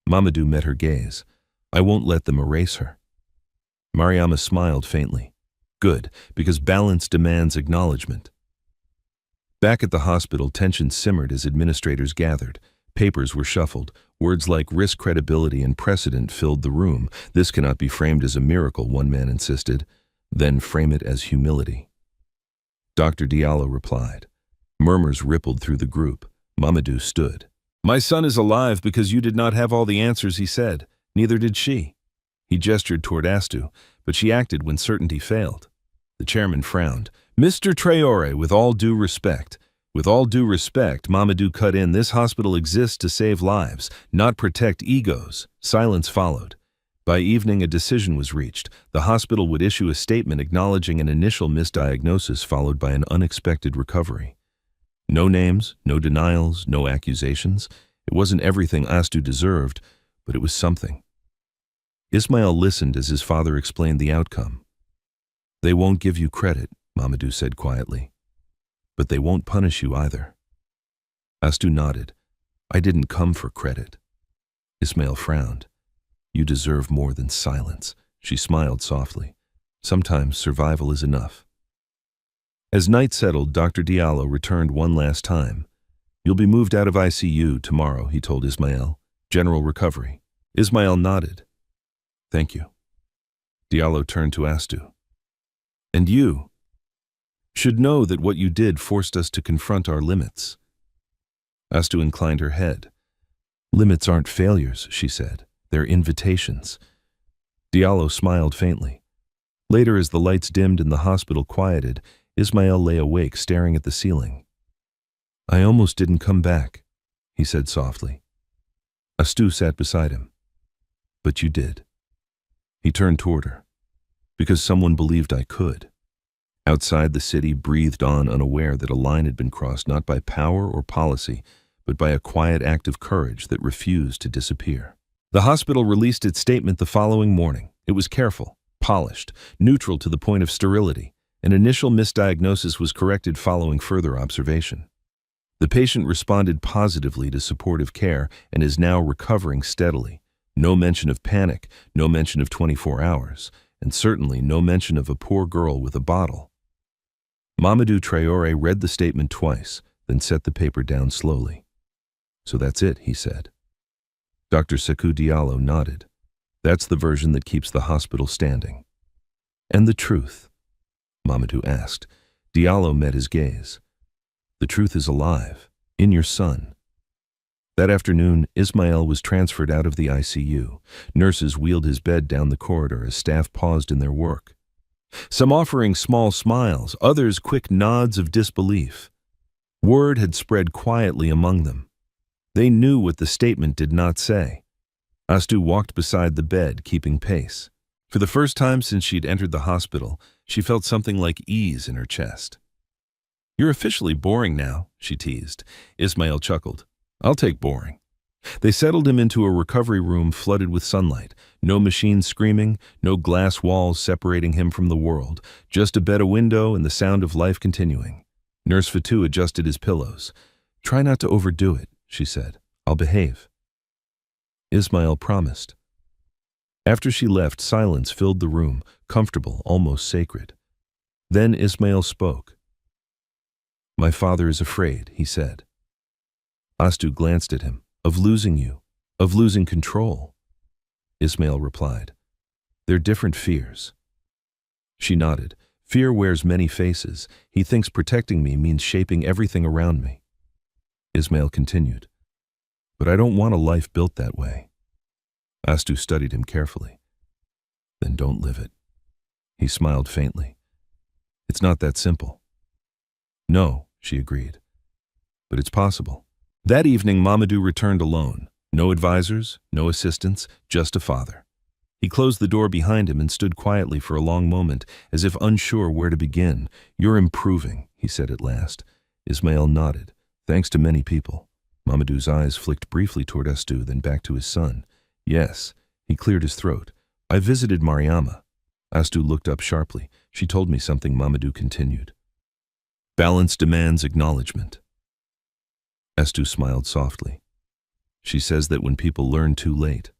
Mamadou met her gaze. "I won't let them erase her." Mariama smiled faintly. "Good, because balance demands acknowledgement." Back at the hospital, tension simmered as administrators gathered. Papers were shuffled. Words like risk, credibility, and precedent filled the room. "This cannot be framed as a miracle," one man insisted. "Then frame it as humility." Dr. Diallo replied. Murmurs rippled through the group. Mamadou stood. "My son is alive because you did not have all the answers," he said. "Neither did she." He gestured toward Astu, but she acted when certainty failed. The chairman frowned. "Mr. Traoré, with all due respect." "With all due respect," Mamadou cut in, "this hospital exists to save lives, not protect egos." Silence followed. By evening, a decision was reached. The hospital would issue a statement acknowledging an initial misdiagnosis followed by an unexpected recovery. No names, no denials, no accusations. It wasn't everything Astu deserved, but it was something. Ismail listened as his father explained the outcome. "They won't give you credit," Mamadou said quietly. "But they won't punish you either." Astu nodded. "I didn't come for credit." Ismail frowned. "You deserve more than silence." She smiled softly. "Sometimes survival is enough." As night settled, Dr. Diallo returned one last time. "You'll be moved out of ICU tomorrow," he told Ismail. "General recovery." Ismail nodded. "Thank you." Diallo turned to Astu. "And you should know that what you did forced us to confront our limits." Astu inclined her head. "Limits aren't failures," she said. "They're invitations." Diallo smiled faintly. Later, as the lights dimmed and the hospital quieted, Ismail lay awake, staring at the ceiling. "I almost didn't come back," he said softly. Astu sat beside him. "But you did." He turned toward her. "Because someone believed I could." Outside, the city breathed on, unaware that a line had been crossed, not by power or policy, but by a quiet act of courage that refused to disappear. The hospital released its statement the following morning. It was careful, polished, neutral to the point of sterility. An initial misdiagnosis was corrected following further observation. The patient responded positively to supportive care and is now recovering steadily. No mention of panic, no mention of 24 hours, and certainly no mention of a poor girl with a bottle. Mamadou Traoré read the statement twice, then set the paper down slowly. "So that's it," he said. Dr. Sekou Diallo nodded. "That's the version that keeps the hospital standing." "And the truth?" Mamadou asked. Diallo met his gaze. "The truth is alive, in your son." That afternoon, Ismail was transferred out of the ICU. Nurses wheeled his bed down the corridor as staff paused in their work. Some offering small smiles, others quick nods of disbelief. Word had spread quietly among them. They knew what the statement did not say. Astou walked beside the bed, keeping pace. For the first time since she'd entered the hospital, she felt something like ease in her chest. "You're officially boring now," she teased. Ismail chuckled. "I'll take boring." They settled him into a recovery room flooded with sunlight. No machine screaming, no glass walls separating him from the world, just a bed, a window, and the sound of life continuing. Nurse Fatou adjusted his pillows. "Try not to overdo it," she said. "I'll behave." Ismail promised. After she left, silence filled the room, comfortable, almost sacred. Then Ismail spoke. "My father is afraid," he said. Astou glanced at him. "Of losing you, of losing control." Ismail replied, "They're different fears." She nodded. "Fear wears many faces. He thinks protecting me means shaping everything around me." Ismail continued, "But I don't want a life built that way." Astou studied him carefully. "Then don't live it." He smiled faintly. "It's not that simple." "No," she agreed, "but it's possible." That evening, Mamadou returned alone. No advisors, no assistants, just a father. He closed the door behind him and stood quietly for a long moment, as if unsure where to begin. "You're improving," he said at last. Ismail nodded. "Thanks to many people." Mamadou's eyes flicked briefly toward Astou, then back to his son. "Yes." He cleared his throat. "I visited Mariama." Astou looked up sharply. "She told me something," Mamadou continued. "Balance demands acknowledgement." Astou smiled softly. "She says that when people learn too late."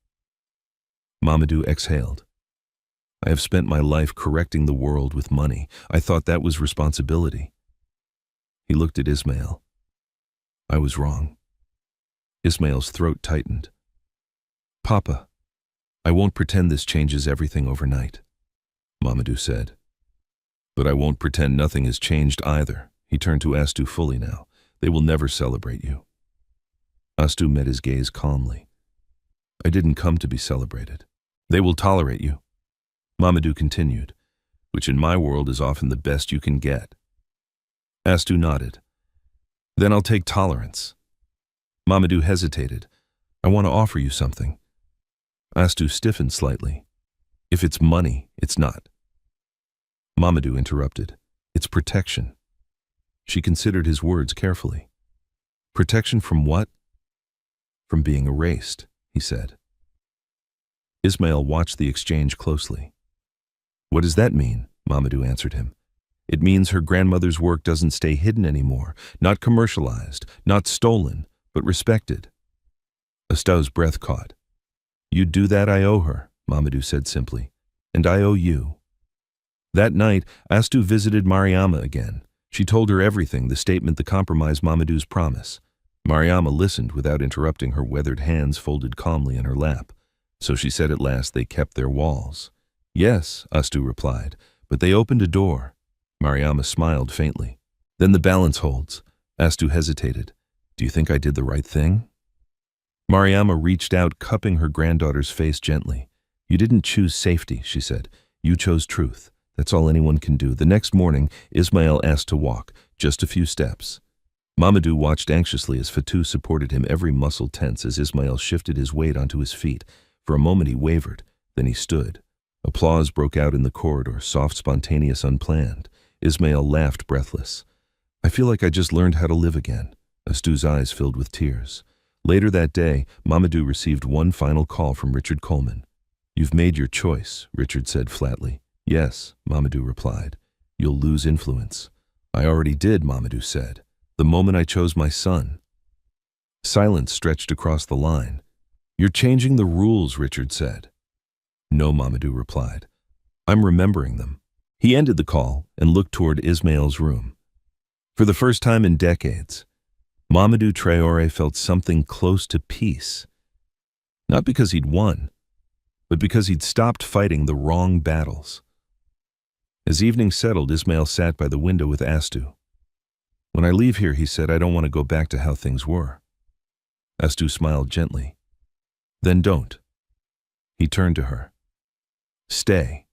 Mamadou exhaled. "I have spent my life correcting the world with money. I thought that was responsibility." He looked at Ismail. "I was wrong." Ismail's throat tightened. "Papa, I won't pretend this changes everything overnight," Mamadou said. "But I won't pretend nothing has changed either." He turned to Astou fully now. "They will never celebrate you." Astou met his gaze calmly. "I didn't come to be celebrated. They will tolerate you," Mamadou continued, "which in my world is often the best you can get." Astou nodded. "Then I'll take tolerance." Mamadou hesitated. "I want to offer you something." Astou stiffened slightly. "If it's money, it's not." Mamadou interrupted. "It's protection." She considered his words carefully. "Protection from what?" "From being erased," he said. Ismail watched the exchange closely. "What does that mean?" Mamadou answered him. "It means her grandmother's work doesn't stay hidden anymore, not commercialized, not stolen, but respected." Astou's breath caught. "You'd do that, I owe her," Mamadou said simply. "And I owe you." That night, Astou visited Mariama again. She told her everything, the statement, the compromise, Mamadou's promise. Mariama listened without interrupting, her weathered hands folded calmly in her lap. So she said at last they kept their walls. "Yes," Astou replied, "but they opened a door." Mariama smiled faintly. "Then the balance holds." Astou hesitated. "Do you think I did the right thing?" Mariama reached out, cupping her granddaughter's face gently. "You didn't choose safety," she said. "You chose truth. That's all anyone can do." The next morning, Ismail asked to walk, just a few steps. Mamadou watched anxiously as Fatou supported him, every muscle tense as Ismail shifted his weight onto his feet. For a moment he wavered, then he stood. Applause broke out in the corridor, soft, spontaneous, unplanned. Ismail laughed, breathless. "I feel like I just learned how to live again." Astou's eyes filled with tears. Later that day, Mamadou received one final call from Richard Coleman. "You've made your choice," Richard said flatly. "Yes," Mamadou replied. "You'll lose influence." "I already did," Mamadou said. The moment I chose my son. Silence stretched across the line. You're changing the rules, Richard said. No, Mamadou replied. I'm remembering them. He ended the call and looked toward Ismail's room. For the first time in decades, Mamadou Traoré felt something close to peace. Not because he'd won, but because he'd stopped fighting the wrong battles. As evening settled, Ismail sat by the window with Astou. When I leave here, he said, I don't want to go back to how things were. Astou smiled gently. Then don't. He turned to her. Stay.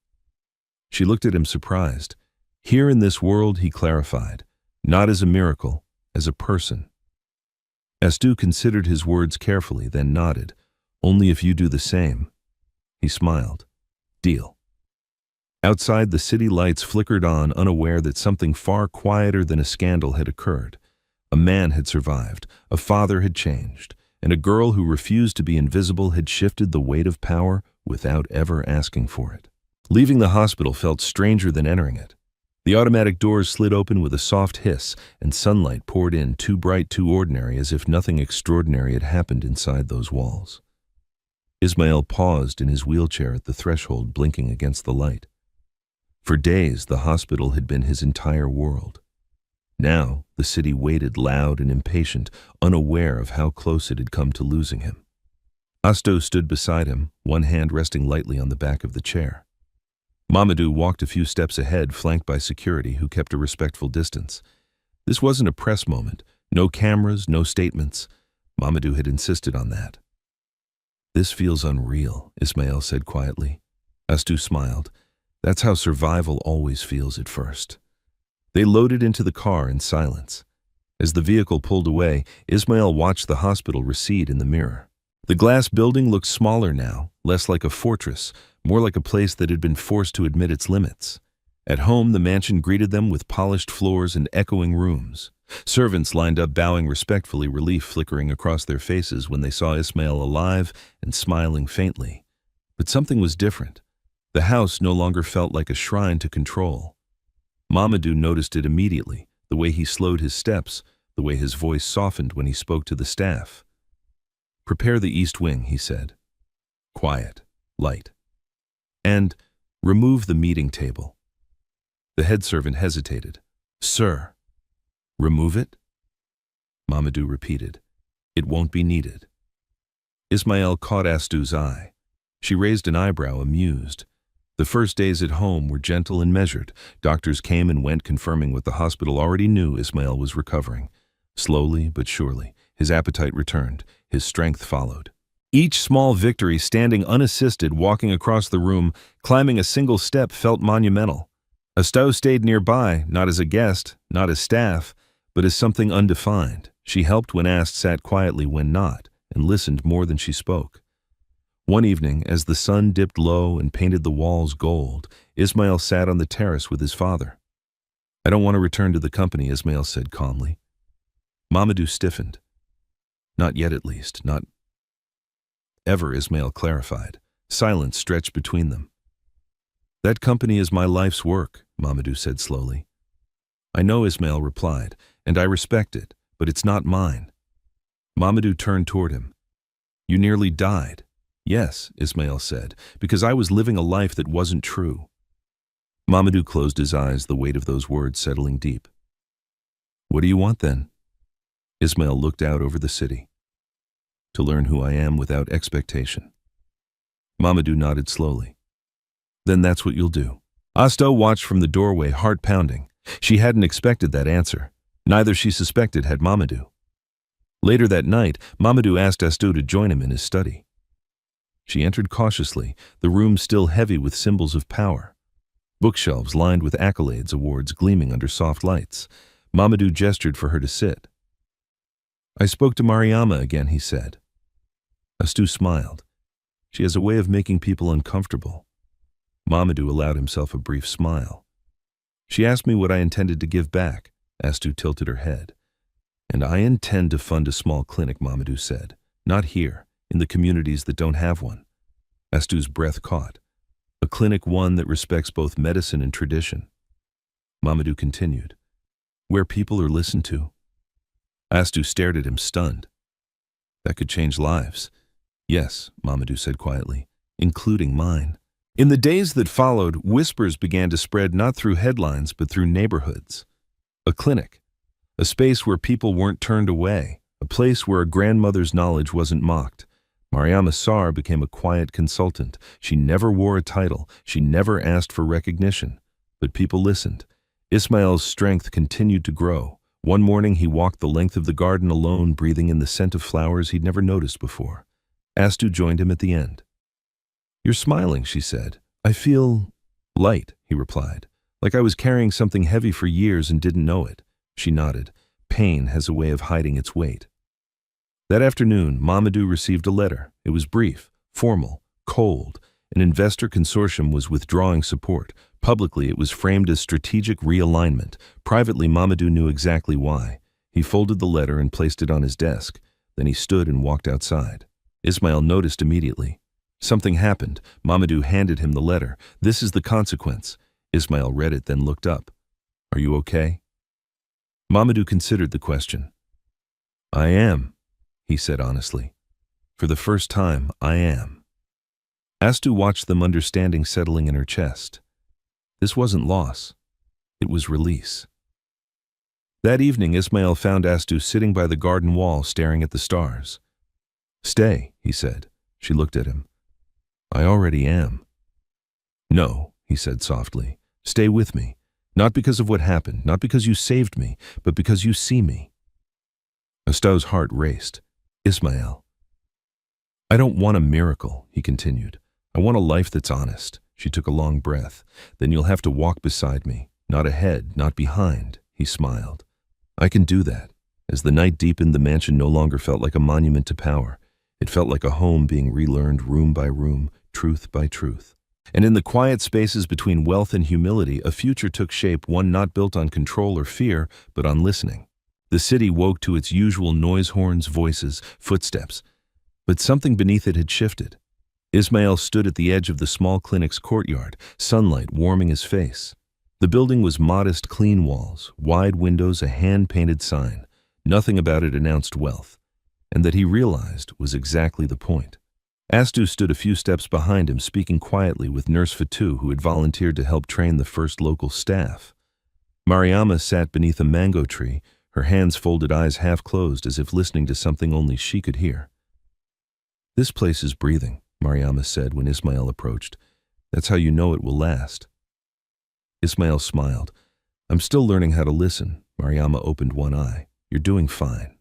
She looked at him surprised. Here in this world, he clarified, not as a miracle, as a person. Astou considered his words carefully, then nodded. Only if you do the same. He smiled. Deal. Outside, the city lights flickered on, unaware that something far quieter than a scandal had occurred. A man had survived, a father had changed, and a girl who refused to be invisible had shifted the weight of power without ever asking for it. Leaving the hospital felt stranger than entering it. The automatic doors slid open with a soft hiss, and sunlight poured in, too bright, too ordinary, as if nothing extraordinary had happened inside those walls. Ismail paused in his wheelchair at the threshold, blinking against the light. For days, the hospital had been his entire world. Now, the city waited, loud and impatient, unaware of how close it had come to losing him. Astou stood beside him, one hand resting lightly on the back of the chair. Mamadou walked a few steps ahead, flanked by security who kept a respectful distance. This wasn't a press moment. No cameras, no statements. Mamadou had insisted on that. This feels unreal, Ismail said quietly. Astou smiled. That's how survival always feels at first. They loaded into the car in silence. As the vehicle pulled away, Ismail watched the hospital recede in the mirror. The glass building looked smaller now, less like a fortress, more like a place that had been forced to admit its limits. At home, the mansion greeted them with polished floors and echoing rooms. Servants lined up, bowing respectfully, relief flickering across their faces when they saw Ismail alive and smiling faintly. But something was different. The house no longer felt like a shrine to control. Mamadou noticed it immediately, the way he slowed his steps, the way his voice softened when he spoke to the staff. Prepare the east wing, he said. Quiet, light. And remove the meeting table. The head servant hesitated. Sir. Remove it? Mamadou repeated. It won't be needed. Ismail caught Astou's eye. She raised an eyebrow, amused. The first days at home were gentle and measured. Doctors came and went, confirming what the hospital already knew: Ismail was recovering. Slowly but surely, his appetite returned, his strength followed. Each small victory, standing unassisted, walking across the room, climbing a single step, felt monumental. Astou stayed nearby, not as a guest, not as staff, but as something undefined. She helped when asked, sat quietly when not, and listened more than she spoke. One evening, as the sun dipped low and painted the walls gold, Ismail sat on the terrace with his father. I don't want to return to the company, Ismail said calmly. Mamadou stiffened. Not yet, at least, not ever, Ismail clarified. Silence stretched between them. That company is my life's work, Mamadou said slowly. I know, Ismail replied, and I respect it, but it's not mine. Mamadou turned toward him. You nearly died. Yes, Ismail said, because I was living a life that wasn't true. Mamadou closed his eyes, the weight of those words settling deep. What do you want then? Ismail looked out over the city. To learn who I am without expectation. Mamadou nodded slowly. Then that's what you'll do. Astou watched from the doorway, heart pounding. She hadn't expected that answer. Neither, she suspected, had Mamadou. Later that night, Mamadou asked Astou to join him in his study. She entered cautiously, the room still heavy with symbols of power. Bookshelves lined with accolades, awards gleaming under soft lights. Mamadou gestured for her to sit. I spoke to Mariama again, he said. Astou smiled. She has a way of making people uncomfortable. Mamadou allowed himself a brief smile. She asked me what I intended to give back. Astou tilted her head. And I intend to fund a small clinic, Mamadou said. Not here, in the communities that don't have one. Astou's breath caught. A clinic, one that respects both medicine and tradition. Mamadou continued. Where people are listened to. Astu stared at him, stunned. That could change lives. Yes, Mamadou said quietly, including mine. In the days that followed, whispers began to spread not through headlines but through neighborhoods. A clinic, a space where people weren't turned away, a place where a grandmother's knowledge wasn't mocked. Mariama Sarr became a quiet consultant. She never wore a title. She never asked for recognition. But people listened. Ismail's strength continued to grow. One morning he walked the length of the garden alone, breathing in the scent of flowers he'd never noticed before. Astu joined him at the end. You're smiling, she said. I feel light, he replied, like I was carrying something heavy for years and didn't know it. She nodded. Pain has a way of hiding its weight. That afternoon, Mamadou received a letter. It was brief, formal, cold. An investor consortium was withdrawing support. Publicly, it was framed as strategic realignment. Privately, Mamadou knew exactly why. He folded the letter and placed it on his desk. Then he stood and walked outside. Ismail noticed immediately. Something happened. Mamadou handed him the letter. This is the consequence. Ismail read it, then looked up. Are you okay? Mamadou considered the question. I am, he said honestly. For the first time, I am. Astu watched them, understanding settling in her chest. This wasn't loss. It was release. That evening, Ismail found Astu sitting by the garden wall, staring at the stars. Stay, he said. She looked at him. I already am. No, he said softly. Stay with me. Not because of what happened, not because you saved me, but because you see me. Astu's heart raced. Ismail. I don't want a miracle, he continued. I want a life that's honest. She took a long breath. Then you'll have to walk beside me. Not ahead, not behind, he smiled. I can do that. As the night deepened, the mansion no longer felt like a monument to power. It felt like a home being relearned room by room, truth by truth. And in the quiet spaces between wealth and humility, a future took shape, one not built on control or fear, but on listening. The city woke to its usual noise, horns, voices, footsteps. But something beneath it had shifted. Ismail stood at the edge of the small clinic's courtyard, sunlight warming his face. The building was modest, clean walls, wide windows, a hand-painted sign. Nothing about it announced wealth. And that he realized was exactly the point. Astu stood a few steps behind him, speaking quietly with Nurse Fatou, who had volunteered to help train the first local staff. Mariama sat beneath a mango tree, her hands folded, eyes half closed, as if listening to something only she could hear. This place is breathing, Mariama said when Ismail approached. That's how you know it will last. Ismail smiled. I'm still learning how to listen. Mariama opened one eye. You're doing fine.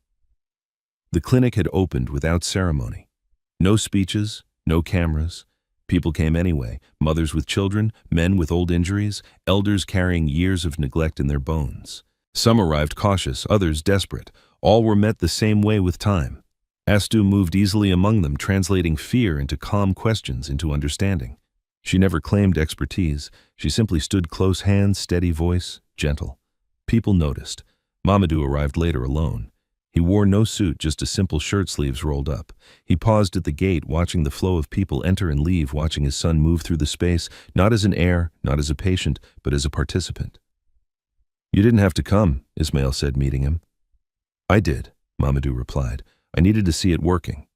The clinic had opened without ceremony. No speeches, no cameras. People came anyway, mothers with children, men with old injuries, elders carrying years of neglect in their bones. Some arrived cautious, others desperate. All were met the same way with time. Astu moved easily among them, translating fear into calm questions, into understanding. She never claimed expertise. She simply stood close, hands, steady voice, gentle. People noticed. Mamadou arrived later alone. He wore no suit, just a simple shirt sleeves rolled up. He paused at the gate, watching the flow of people enter and leave, watching his son move through the space, not as an heir, not as a patient, but as a participant. You didn't have to come, Ismail said, meeting him. I did, Mamadou replied. I needed to see it working.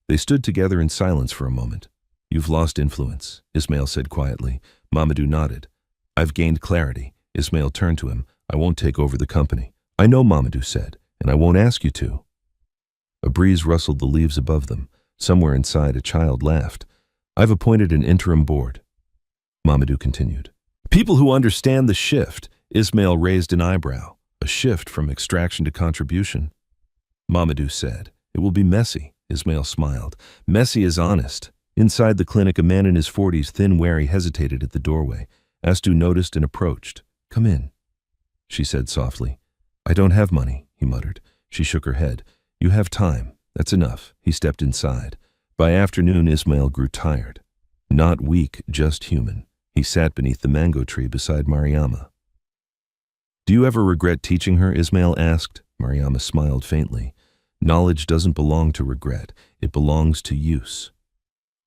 They stood together in silence for a moment. You've lost influence, Ismail said quietly. Mamadou nodded. I've gained clarity. Ismail turned to him. I won't take over the company. I know, Mamadou said, and I won't ask you to. A breeze rustled the leaves above them. Somewhere inside, a child laughed. I've appointed an interim board. Mamadou continued. People who understand the shift. Ismail raised an eyebrow. A shift from extraction to contribution. Mamadou said, it will be messy. Ismail smiled. Messy is honest. Inside the clinic, a man in his 40s, thin, wary, hesitated at the doorway. Astu noticed and approached. Come in, she said softly. I don't have money, he muttered. She shook her head. You have time. That's enough. He stepped inside. By afternoon, Ismail grew tired. Not weak, just human. He sat beneath the mango tree beside Mariama. Do you ever regret teaching her? Ismail asked. Mariama smiled faintly. Knowledge doesn't belong to regret. It belongs to use.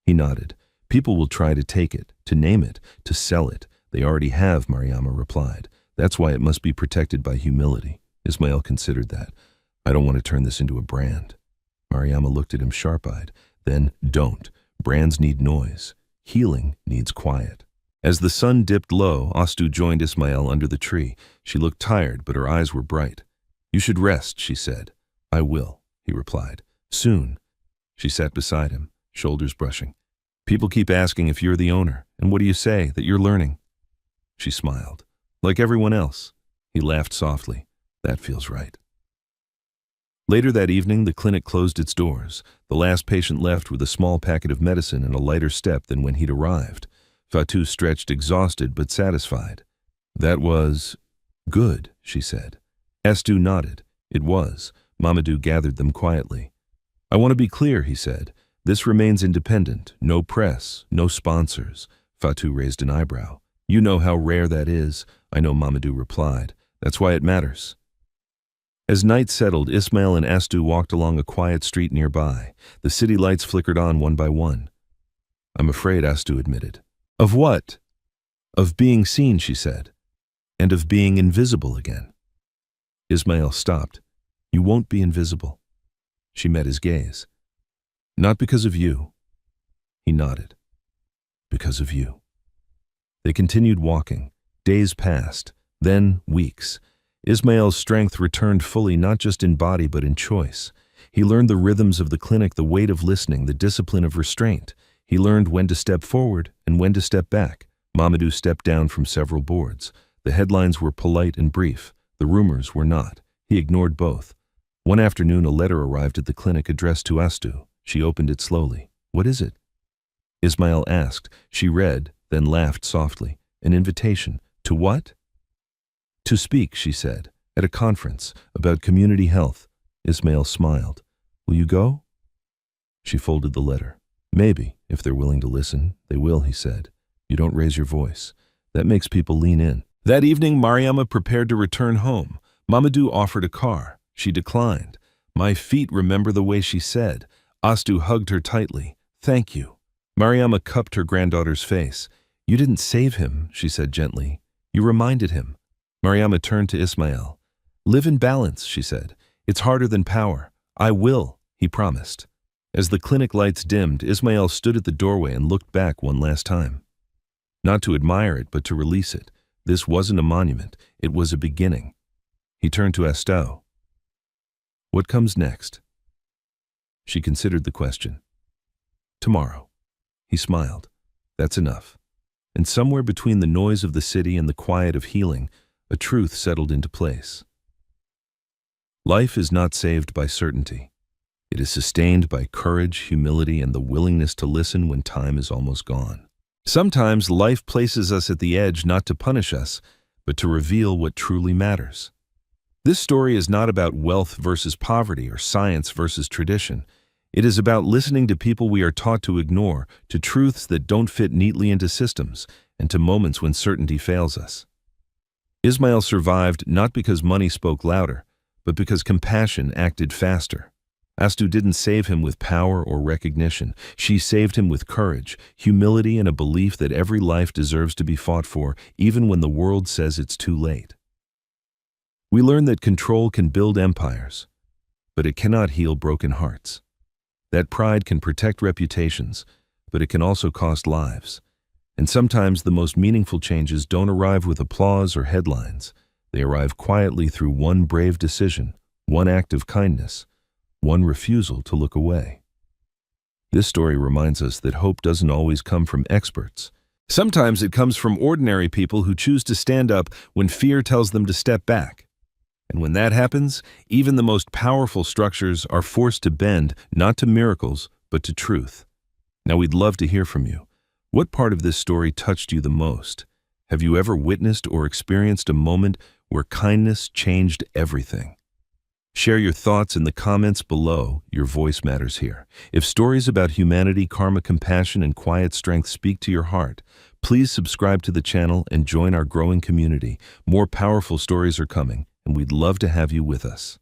He nodded. People will try to take it, to name it, to sell it. They already have, Mariama replied. That's why it must be protected by humility. Ismail considered that. I don't want to turn this into a brand. Mariama looked at him sharp-eyed. Then, don't. Brands need noise. Healing needs quiet. As the sun dipped low, Astu joined Ismail under the tree. She looked tired, but her eyes were bright. You should rest, she said. I will, he replied. Soon. She sat beside him, shoulders brushing. People keep asking if you're the owner, and what do you say, that you're learning? She smiled. Like everyone else. He laughed softly. That feels right. Later that evening, the clinic closed its doors. The last patient left with a small packet of medicine and a lighter step than when he'd arrived. Fatou stretched exhausted but satisfied. That was good, she said. Astu nodded. It was. Mamadou gathered them quietly. I want to be clear, he said. This remains independent. No press, no sponsors. Fatou raised an eyebrow. You know how rare that is. I know, Mamadou replied. That's why it matters. As night settled, Ismail and Astu walked along a quiet street nearby. The city lights flickered on one by one. I'm afraid, Astu admitted. Of what? Of being seen, she said. And of being invisible again. Ismail stopped. You won't be invisible. She met his gaze. Not because of you. He nodded. Because of you. They continued walking. Days passed, then weeks. Ismail's strength returned fully, not just in body but in choice. He learned the rhythms of the clinic, the weight of listening, the discipline of restraint. He learned when to step forward and when to step back. Mamadou stepped down from several boards. The headlines were polite and brief. The rumors were not. He ignored both. One afternoon, a letter arrived at the clinic addressed to Astu. She opened it slowly. What is it? Ismail asked. She read, then laughed softly. An invitation. To what? To speak, she said, at a conference about community health. Ismail smiled. Will you go? She folded the letter. Maybe, if they're willing to listen, they will, he said. You don't raise your voice. That makes people lean in. That evening, Mariama prepared to return home. Mamadou offered a car. She declined. My feet remember the way she said. Astu hugged her tightly. Thank you. Mariama cupped her granddaughter's face. You didn't save him, she said gently. You reminded him. Mariama turned to Ismail. Live in balance, she said. It's harder than power. I will, he promised. As the clinic lights dimmed, Ismail stood at the doorway and looked back one last time. Not to admire it, but to release it. This wasn't a monument. It was a beginning. He turned to Astu. What comes next? She considered the question. Tomorrow. He smiled. That's enough. And somewhere between the noise of the city and the quiet of healing, a truth settled into place. Life is not saved by certainty. It is sustained by courage, humility, and the willingness to listen when time is almost gone. Sometimes life places us at the edge not to punish us, but to reveal what truly matters. This story is not about wealth versus poverty or science versus tradition. It is about listening to people we are taught to ignore, to truths that don't fit neatly into systems, and to moments when certainty fails us. Ismail survived not because money spoke louder, but because compassion acted faster. Astu didn't save him with power or recognition. She saved him with courage, humility, and a belief that every life deserves to be fought for, even when the world says it's too late. We learn that control can build empires, but it cannot heal broken hearts. That pride can protect reputations, but it can also cost lives. And sometimes the most meaningful changes don't arrive with applause or headlines. They arrive quietly through one brave decision, one act of kindness, one refusal to look away. This story reminds us that hope doesn't always come from experts. Sometimes it comes from ordinary people who choose to stand up when fear tells them to step back. And when that happens, even the most powerful structures are forced to bend, not to miracles, but to truth. Now, we'd love to hear from you. What part of this story touched you the most? Have you ever witnessed or experienced a moment where kindness changed everything? Share your thoughts in the comments below. Your voice matters here. If stories about humanity, karma, compassion, and quiet strength speak to your heart, please subscribe to the channel and join our growing community. More powerful stories are coming, and we'd love to have you with us.